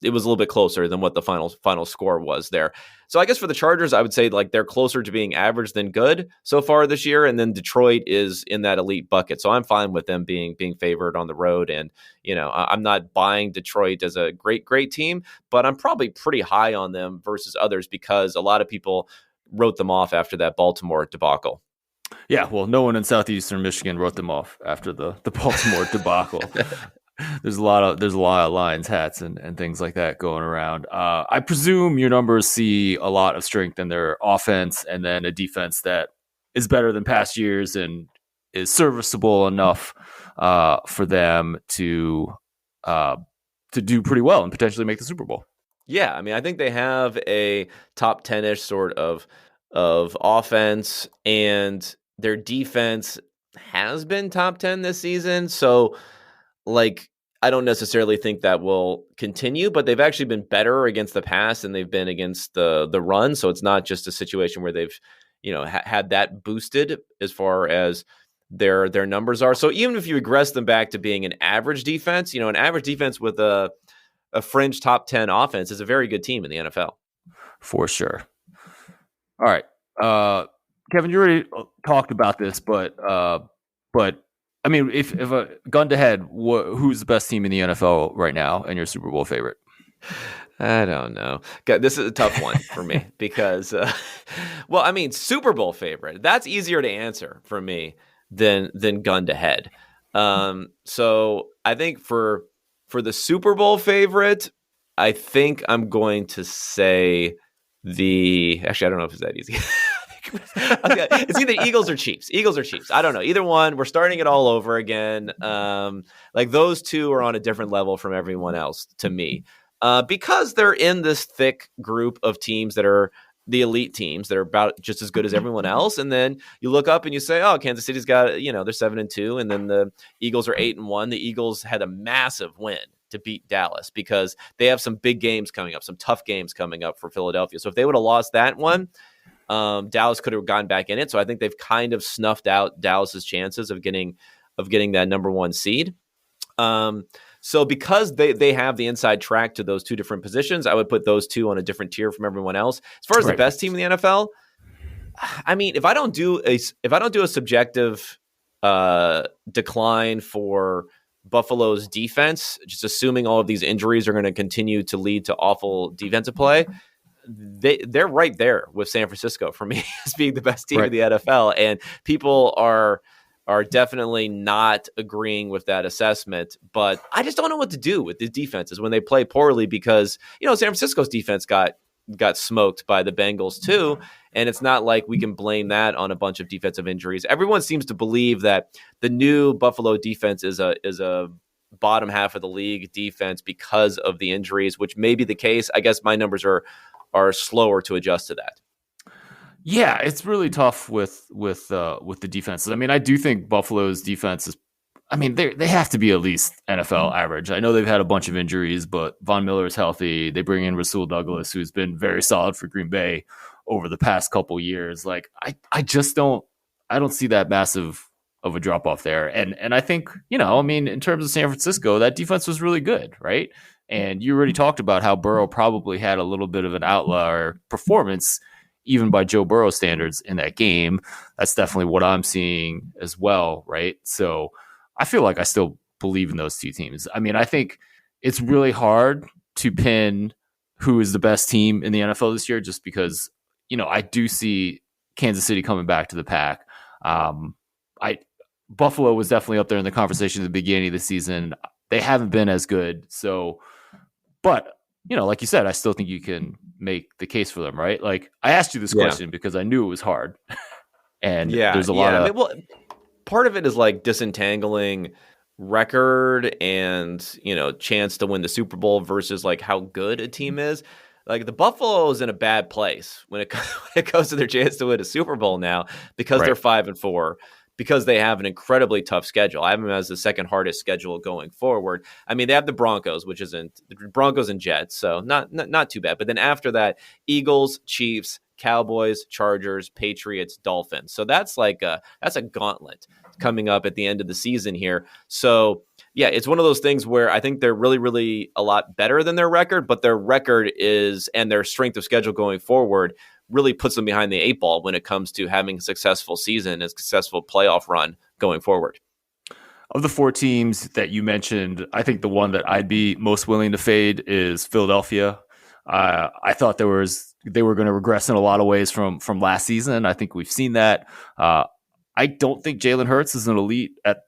it was a little bit closer than what the final score was there. So I guess for the Chargers, I would say they're closer to being average than good so far this year. And then Detroit is in that elite bucket. So I'm fine with them being favored on the road. And, I'm not buying Detroit as a great team, but I'm probably pretty high on them versus others because a lot of people wrote them off after that Baltimore debacle. Yeah, well, no one in southeastern Michigan wrote them off after the Baltimore debacle. There's a lot of Lions hats and things like that going around. I presume your numbers see a lot of strength in their offense, and then a defense that is better than past years and is serviceable enough for them to do pretty well and potentially make the Super Bowl. Yeah, I mean, I think they have a top 10-ish sort of offense, and their defense has been top 10 this season. So, like, I don't necessarily think that will continue, but they've actually been better against the pass than they've been against the run. So it's not just a situation where they've, had that boosted as far as their numbers are. So even if you regress them back to being an average defense, an average defense with a fringe top 10 offense is a very good team in the NFL. For sure. All right. Kevin, you already talked about this, but I mean, if a gun to head, who's the best team in the NFL right now and your Super Bowl favorite? I don't know. This is a tough one for me because, well, I mean, Super Bowl favorite, that's easier to answer for me than gun to head. So I think for the Super Bowl favorite, I think I'm going to say actually, I don't know if it's that easy. It's either Eagles or Chiefs. I don't know. Either one. We're starting it all over again. Like those two are on a different level from everyone else to me. Because they're in this thick group of teams that are the elite teams that are about just as good as everyone else. And then you look up and you say, oh, Kansas City's got, they're 7-2. And then the Eagles are 8-1. The Eagles had a massive win to beat Dallas because they have some big games coming up, some tough games coming up for Philadelphia. So if they would have lost that one, Dallas could have gone back in it. So I think they've kind of snuffed out Dallas's chances of getting that number one seed. So because they have the inside track to those two different positions, I would put those two on a different tier from everyone else. As far as the best team in the NFL, I mean, if I don't do a subjective decline for Buffalo's defense, just assuming all of these injuries are going to continue to lead to awful defensive play, they're right there with San Francisco for me as being the best team in the NFL, and people are definitely not agreeing with that assessment. But I just don't know what to do with the defenses when they play poorly because San Francisco's defense got smoked by the Bengals too, and it's not like we can blame that on a bunch of defensive injuries. Everyone seems to believe that the new Buffalo defense is a bottom half of the league defense because of the injuries, which may be the case. I guess my numbers are slower to adjust to that. Yeah, it's really tough with the defenses. I mean, I do think Buffalo's defense is. I mean, they have to be at least NFL average. I know they've had a bunch of injuries, but Von Miller is healthy. They bring in Rasul Douglas, who's been very solid for Green Bay over the past couple years. Like, I just don't see that massive of a drop off there. And I think, I mean, in terms of San Francisco, that defense was really good, right? And you already talked about how Burrow probably had a little bit of an outlier performance, even by Joe Burrow standards in that game. That's definitely what I'm seeing as well, right? So I feel like I still believe in those two teams. I mean, I think it's really hard to pin who is the best team in the NFL this year just because, I do see Kansas City coming back to the pack. Buffalo was definitely up there in the conversation at the beginning of the season. They haven't been as good. So, but, like you said, I still think you can make the case for them, right? Like, I asked you this question because I knew it was hard. And there's a lot of... I mean, well, part of it is like disentangling record and, chance to win the Super Bowl versus like how good a team is. Like the Buffalo is in a bad place when it goes to their chance to win a Super Bowl now because they're 5-4. Because they have an incredibly tough schedule. I have them as the second hardest schedule going forward. I mean, they have the Broncos, which isn't the Broncos and Jets, so not too bad. But then after that, Eagles, Chiefs, Cowboys, Chargers, Patriots, Dolphins. So that's a gauntlet coming up at the end of the season here. So yeah, it's one of those things where I think they're really, really a lot better than their record, but their record is and their strength of schedule going forward really puts them behind the 8 ball when it comes to having a successful season, a successful playoff run going forward. Of the 4 teams that you mentioned, I think the one that I'd be most willing to fade is Philadelphia. I thought they were going to regress in a lot of ways from last season. I think we've seen that. I don't think Jalen Hurts is elite at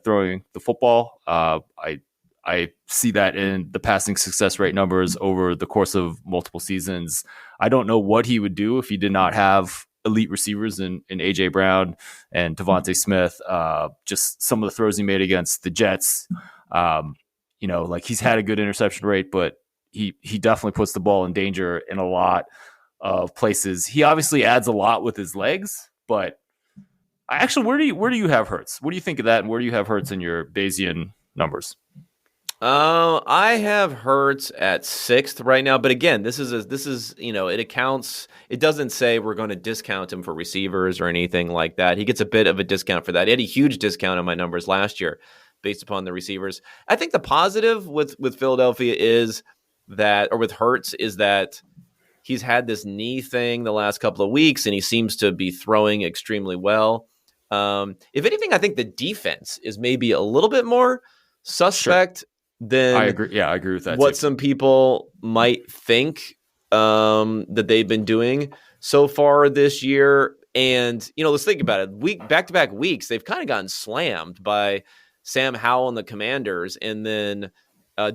throwing the football. I see that in the passing success rate numbers over the course of multiple seasons. I don't know what he would do if he did not have elite receivers in AJ Brown and Devontae Smith. Just some of the throws he made against the Jets. Like he's had a good interception rate, but he definitely puts the ball in danger in a lot of places. He obviously adds a lot with his legs, but where do you have Hurts? What do you think of that? And where do you have Hurts in your Bayesian numbers? I have Hurts at 6th right now, but again, this is it accounts. It doesn't say we're going to discount him for receivers or anything like that. He gets a bit of a discount for that. He had a huge discount on my numbers last year based upon the receivers. I think the positive with Philadelphia is that, or with Hurts, is that he's had this knee thing the last couple of weeks, and he seems to be throwing extremely well. If anything, I think the defense is maybe a little bit more suspect. Sure. Then I agree. Yeah, I agree with that. What some people might think that they've been doing so far this year, and let's think about it. Back-to-back weeks, they've kind of gotten slammed by Sam Howell and the Commanders, and then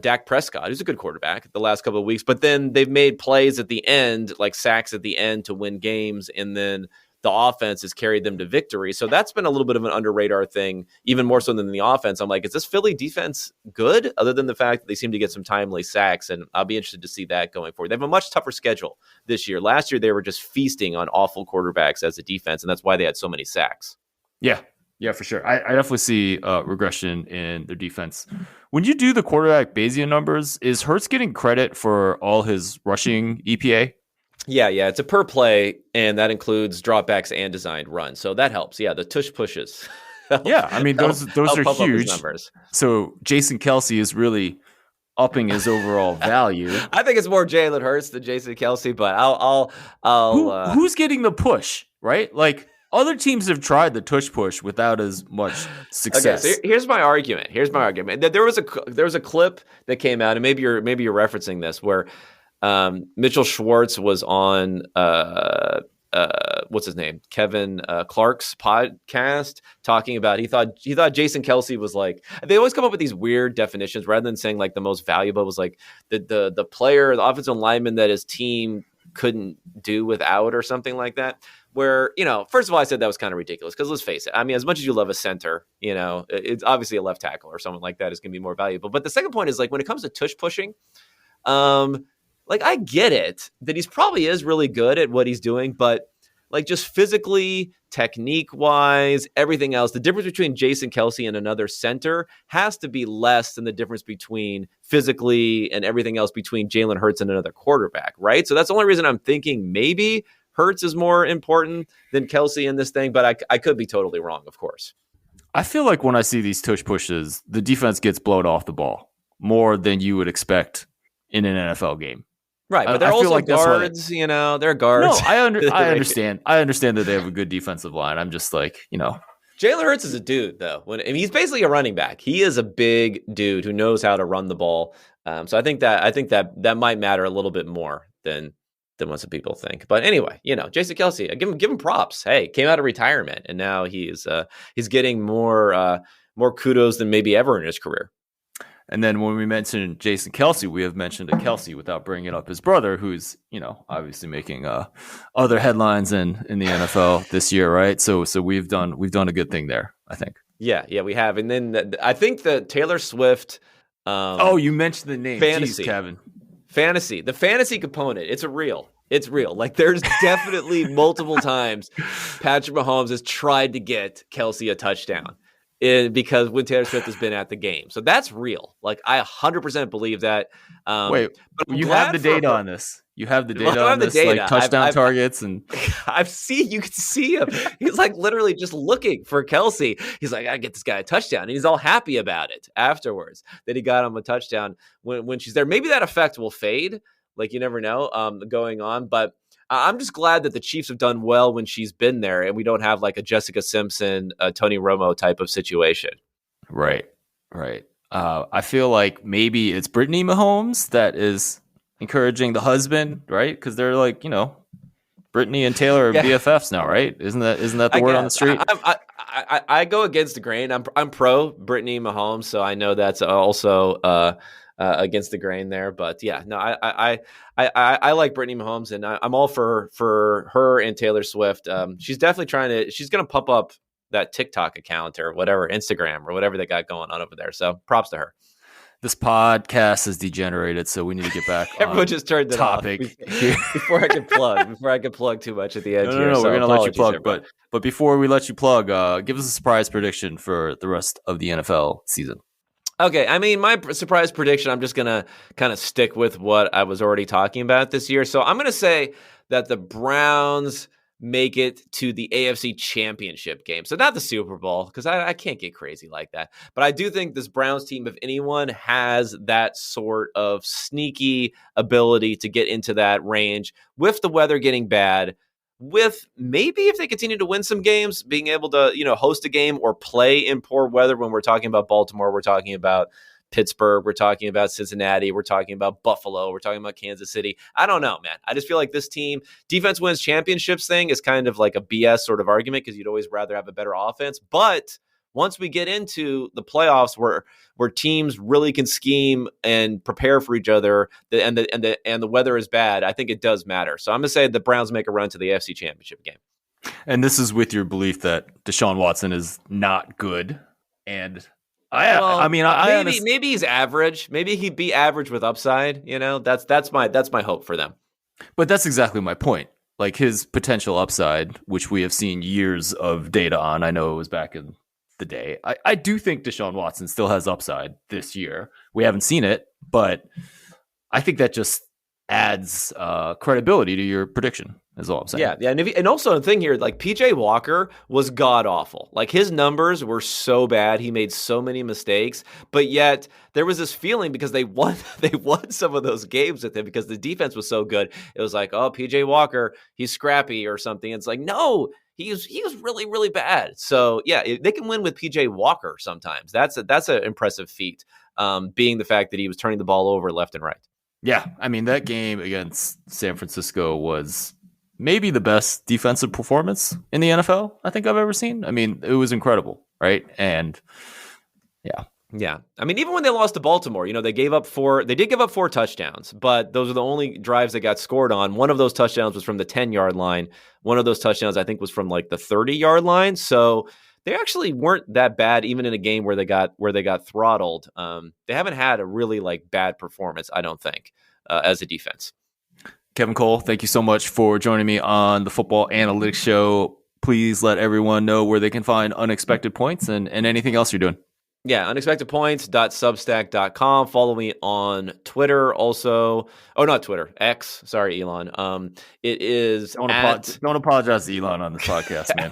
Dak Prescott, who's a good quarterback, the last couple of weeks. But then they've made plays at the end, like sacks at the end, to win games, and then the offense has carried them to victory. So that's been a little bit of an under radar thing, even more so than the offense. I'm like, is this Philly defense good? Other than the fact that they seem to get some timely sacks, and I'll be interested to see that going forward. They have a much tougher schedule this year. Last year, they were just feasting on awful quarterbacks as a defense, and that's why they had so many sacks. Yeah, for sure. I definitely see regression in their defense. When you do the quarterback Bayesian numbers, is Hurts getting credit for all his rushing EPA? Yeah, it's a per play, and that includes dropbacks and designed runs. So that helps. Yeah, the tush pushes. Yeah, I mean, those are huge. So Jason Kelce is really upping his overall value. I think it's more Jalen Hurts than Jason Kelce, but who's getting the push, right? Like, other teams have tried the tush push without as much success. Okay, so here's my argument. There was a clip that came out, and maybe you're referencing this, where Mitchell Schwartz was on what's his name, Kevin Clark's podcast, talking about he thought Jason Kelce was like, they always come up with these weird definitions rather than saying like the most valuable was like the player, the offensive lineman that his team couldn't do without, or something like that. Where, first of all, I said that was kind of ridiculous because let's face it. I mean, as much as you love a center, it's obviously a left tackle or someone like that is going to be more valuable. But the second point is, like, when it comes to tush pushing, like, I get it that he's probably is really good at what he's doing, but like just physically, technique wise, everything else, the difference between Jason Kelce and another center has to be less than the difference between physically and everything else between Jalen Hurts and another quarterback, right? So that's the only reason I'm thinking maybe Hurts is more important than Kelce in this thing, but I could be totally wrong, of course. I feel like when I see these tush pushes, the defense gets blown off the ball more than you would expect in an NFL game. Right, but they're also like guards, they're guards. No, I understand. I understand that they have a good defensive line. I'm just like, Jalen Hurts is a dude, though. He's basically a running back. He is a big dude who knows how to run the ball. So I think that might matter a little bit more than what some people think. But anyway, Jason Kelce, I give him props. Hey, came out of retirement, and now he's getting more kudos than maybe ever in his career. And then when we mentioned Jason Kelce, we have mentioned a Kelce without bringing up his brother, who's, obviously making other headlines in the NFL this year, right? So we've done a good thing there, I think. Yeah, we have. And then I think the Taylor Swift. You mentioned the name, fantasy, jeez, Kevin. Fantasy, the fantasy component. It's real. Like, there's definitely multiple times Patrick Mahomes has tried to get Kelce a touchdown. Because when Taylor Swift has been at the game. So that's real. Like, I 100% believe that. Wait, you have the data on this. You have the data on this, like touchdown targets. And you can see him. He's like literally just looking for Kelce. He's like, I gotta get this guy a touchdown. And he's all happy about it afterwards that he got him a touchdown when she's there. Maybe that effect will fade. Like, you never know going on. But I'm just glad that the Chiefs have done well when she's been there, and we don't have like a Jessica Simpson, Tony Romo type of situation. Right. I feel like maybe it's Brittany Mahomes that is encouraging the husband, right? Because they're like, Brittany and Taylor are Yeah. BFFs now, right? Isn't that the word on the street? I go against the grain. I'm pro Brittany Mahomes, so I know that's also against the grain there. But yeah, no, I like Brittany Mahomes, and I'm all for her and Taylor Swift. She's definitely she's going to pump up that TikTok account or whatever, Instagram or whatever they got going on over there. So props to her. This podcast is degenerated, so we need to get back. Everyone just turned it topic off here. before I could plug too much at the end. No, so we're gonna let you plug, everybody. but before we let you plug, give us a surprise prediction for the rest of the NFL season. Okay, I mean, my surprise prediction, I'm just going to kind of stick with what I was already talking about this year. So I'm going to say that the Browns make it to the AFC Championship game. So not the Super Bowl, because I can't get crazy like that. But I do think this Browns team, if anyone has that sort of sneaky ability to get into that range with the weather getting bad, with maybe if they continue to win some games, being able to, host a game or play in poor weather. When we're talking about Baltimore, we're talking about Pittsburgh, we're talking about Cincinnati, we're talking about Buffalo, we're talking about Kansas City. I don't know, man. I just feel like this team, defense wins championships thing is kind of like a BS sort of argument because you'd always rather have a better offense. But once we get into the playoffs where teams really can scheme and prepare for each other, and the weather is bad, I think it does matter. So I'm going to say the Browns make a run to the AFC Championship game. And this is with your belief that Deshaun Watson is not good. And maybe he's average. Maybe he'd be average with upside. That's my hope for them. But that's exactly my point. Like his potential upside, which we have seen years of data on. I know it was back in the day. I do think Deshaun Watson still has upside this year. We haven't seen it, but I think that just adds credibility to your prediction. Is all I'm saying. Yeah, and also the thing here, like PJ Walker was god awful. Like his numbers were so bad, he made so many mistakes, but yet there was this feeling because they won some of those games with him because the defense was so good. It was like, oh, PJ Walker, he's scrappy or something. It's like, no, he was really, really bad. So yeah, they can win with PJ Walker sometimes. That's an impressive feat, being the fact that he was turning the ball over left and right. Yeah, I mean that game against San Francisco was maybe the best defensive performance in the NFL I think I've ever seen. I mean, it was incredible, right? And yeah. I mean, even when they lost to Baltimore, they did give up 4 touchdowns, but those are the only drives that got scored on. One of those touchdowns was from the 10-yard line. One of those touchdowns, I think, was from like the 30-yard line. So they actually weren't that bad, even in a game where they got throttled. They haven't had a really like bad performance, I don't think, as a defense. Kevin Cole, thank you so much for joining me on the Football Analytics Show. Please let everyone know where they can find Unexpected Points and anything else you're doing. Yeah, unexpectedpoints.substack.com. Follow me on Twitter also. Oh, not Twitter. X. Sorry, Elon. It is Don't apologize to Elon on this podcast, man.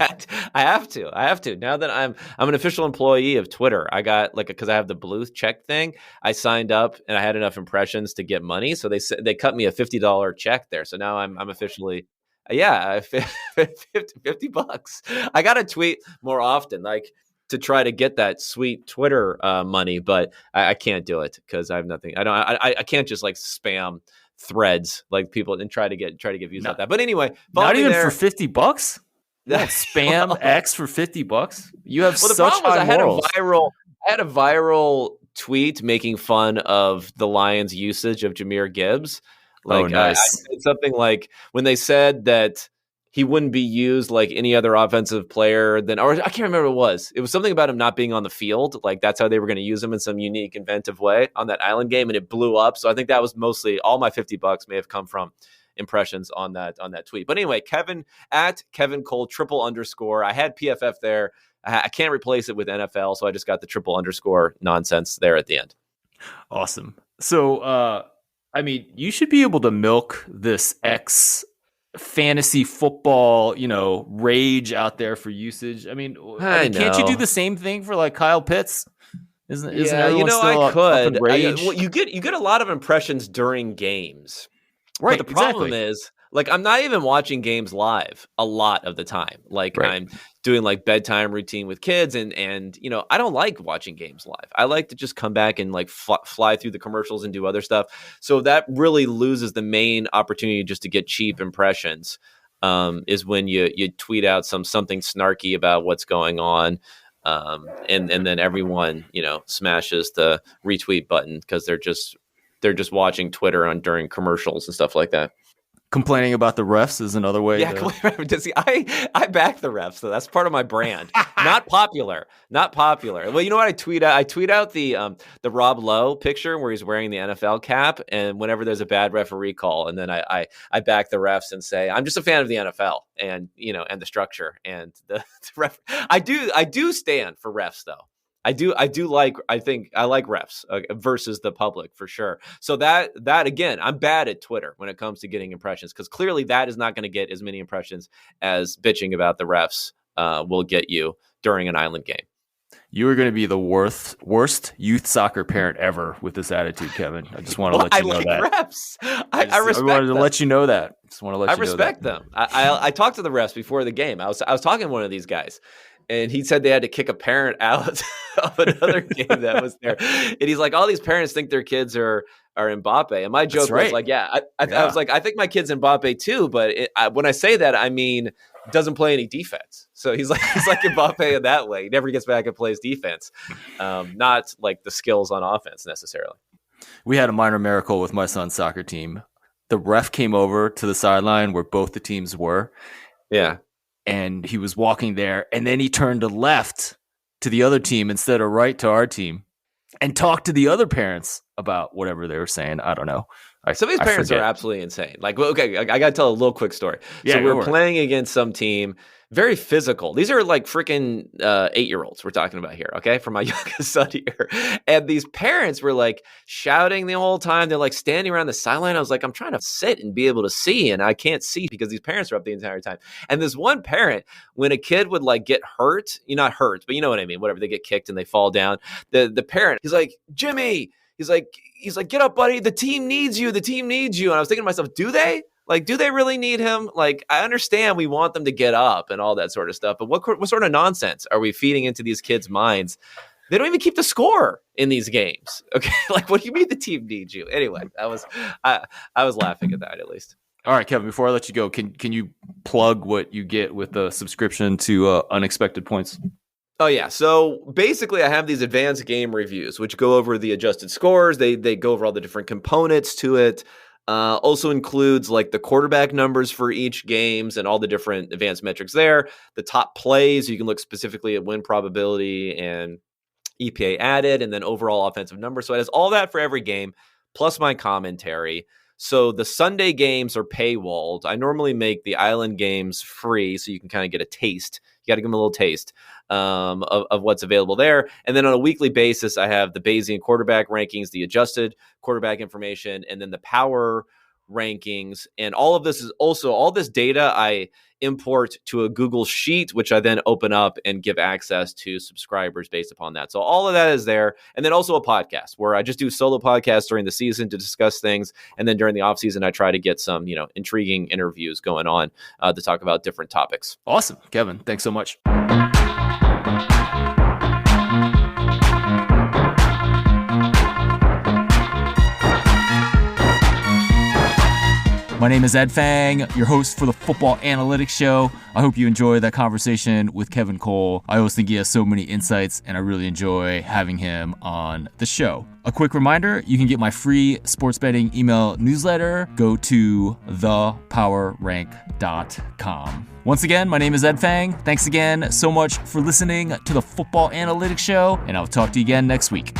I have to. Now that I'm an official employee of Twitter, I got because I have the blue check thing. I signed up and I had enough impressions to get money, so they cut me a $50 check there. So now I'm officially $50. I got to tweet more often, to try to get that sweet Twitter money, but I can't do it because I have nothing. I can't just spam threads like people and try to get views like that. But anyway, not even for $50. Spam X for $50. You have such high morals. I had a viral tweet making fun of the Lions' usage of Jahmyr Gibbs. Nice. I said something like when they said that he wouldn't be used like any other offensive player or I can't remember what it was. It was something about him not being on the field. Like that's how they were going to use him in some unique, inventive way on that Island game, and it blew up. So I think that was mostly all my $50 may have come from impressions on that tweet. But anyway, Kevin at Kevin Cole _. I had PFF there. I can't replace it with NFL, so I just got the _ nonsense there at the end. Awesome. So, I mean, you should be able to milk this X fantasy football, rage out there for usage. I mean, can't you do the same thing for like Kyle Pitts? Isn't everyone still I could. up in rage? You get a lot of impressions during games, right? But the problem is, I'm not even watching games live a lot of the time. I'm doing bedtime routine with kids, and I don't like watching games live. I like to just come back and fly through the commercials and do other stuff. So that really loses the main opportunity just to get cheap impressions. is when you tweet out something snarky about what's going on. And then everyone, smashes the retweet button because they're just watching Twitter during commercials and stuff like that. Complaining about the refs is another way. Yeah, see, I back the refs, though. That's part of my brand. Not popular. Well, you know what I tweet out? I tweet out the Rob Lowe picture where he's wearing the NFL cap, and whenever there's a bad referee call, and then I back the refs and say I'm just a fan of the NFL and and the structure and the ref. I do stand for refs though. I think I like refs versus the public for sure. So that again, I'm bad at Twitter when it comes to getting impressions because clearly that is not going to get as many impressions as bitching about the refs will get you during an Island game. You are going to be the worst youth soccer parent ever with this attitude, Kevin. I just want to let you know that. Refs. I respect them. I wanted to let you know that. I respect them. I talked to the refs before the game. I was talking to one of these guys. And he said they had to kick a parent out of another game that was there. And he's like, all these parents think their kids are Mbappe. And my joke was like, I was like, I think my kid's Mbappe too. But when I say that, I mean, doesn't play any defense. So he's like Mbappe in that way. He never gets back and plays defense. Not like the skills on offense necessarily. We had a minor miracle with my son's soccer team. The ref came over to the sideline where both the teams were. Yeah. And he was walking there, and then he turned to left to the other team instead of right to our team and talked to the other parents about whatever they were saying. I don't know. Some of these parents are absolutely insane. Like, well, okay, I got to tell a little quick story. Yeah, so we're playing against some team, very physical. These are like freaking 8-year-olds we're talking about here, okay, for my youngest son here. And these parents were like shouting the whole time. They're like standing around the sideline. I was like, I'm trying to sit and be able to see, and I can't see because these parents are up the entire time. And this one parent, when a kid would like get hurt, not hurt, but you know what I mean, whatever, they get kicked and they fall down, the parent, he's like, Jimmy, he's like, get up, buddy. The team needs you. The team needs you. And I was thinking to myself, do they? Like, do they really need him? Like, I understand we want them to get up and all that sort of stuff, but what sort of nonsense are we feeding into these kids' minds? They don't even keep the score in these games. Okay, like, what do you mean the team needs you? Anyway, I was laughing at that at least. All right, Kevin. Before I let you go, can you plug what you get with the subscription to Unexpected Points? Oh, yeah. So basically, I have these advanced game reviews, which go over the adjusted scores. They go over all the different components to it. Also includes like the quarterback numbers for each games and all the different advanced metrics there. The top plays, you can look specifically at win probability and EPA added, and then overall offensive numbers. So it has all that for every game, plus my commentary. So the Sunday games are paywalled. I normally make the Island games free so you can kind of get a taste. You got to give them a little taste of what's available there. And then on a weekly basis, I have the Bayesian quarterback rankings, the adjusted quarterback information, and then the power rankings. And all of this is also, all this data I import to a Google Sheet, which I then open up and give access to subscribers based upon that. So all of that is there. And then also a podcast where I just do solo podcasts during the season to discuss things. And then during the off season, I try to get some, intriguing interviews going on to talk about different topics. Awesome. Kevin, thanks so much. My name is Ed Fang, your host for the Football Analytics Show. I hope you enjoy that conversation with Kevin Cole. I always think he has so many insights, and I really enjoy having him on the show. A quick reminder, you can get my free sports betting email newsletter. Go to thepowerrank.com. Once again, my name is Ed Fang. Thanks again so much for listening to the Football Analytics Show, and I'll talk to you again next week.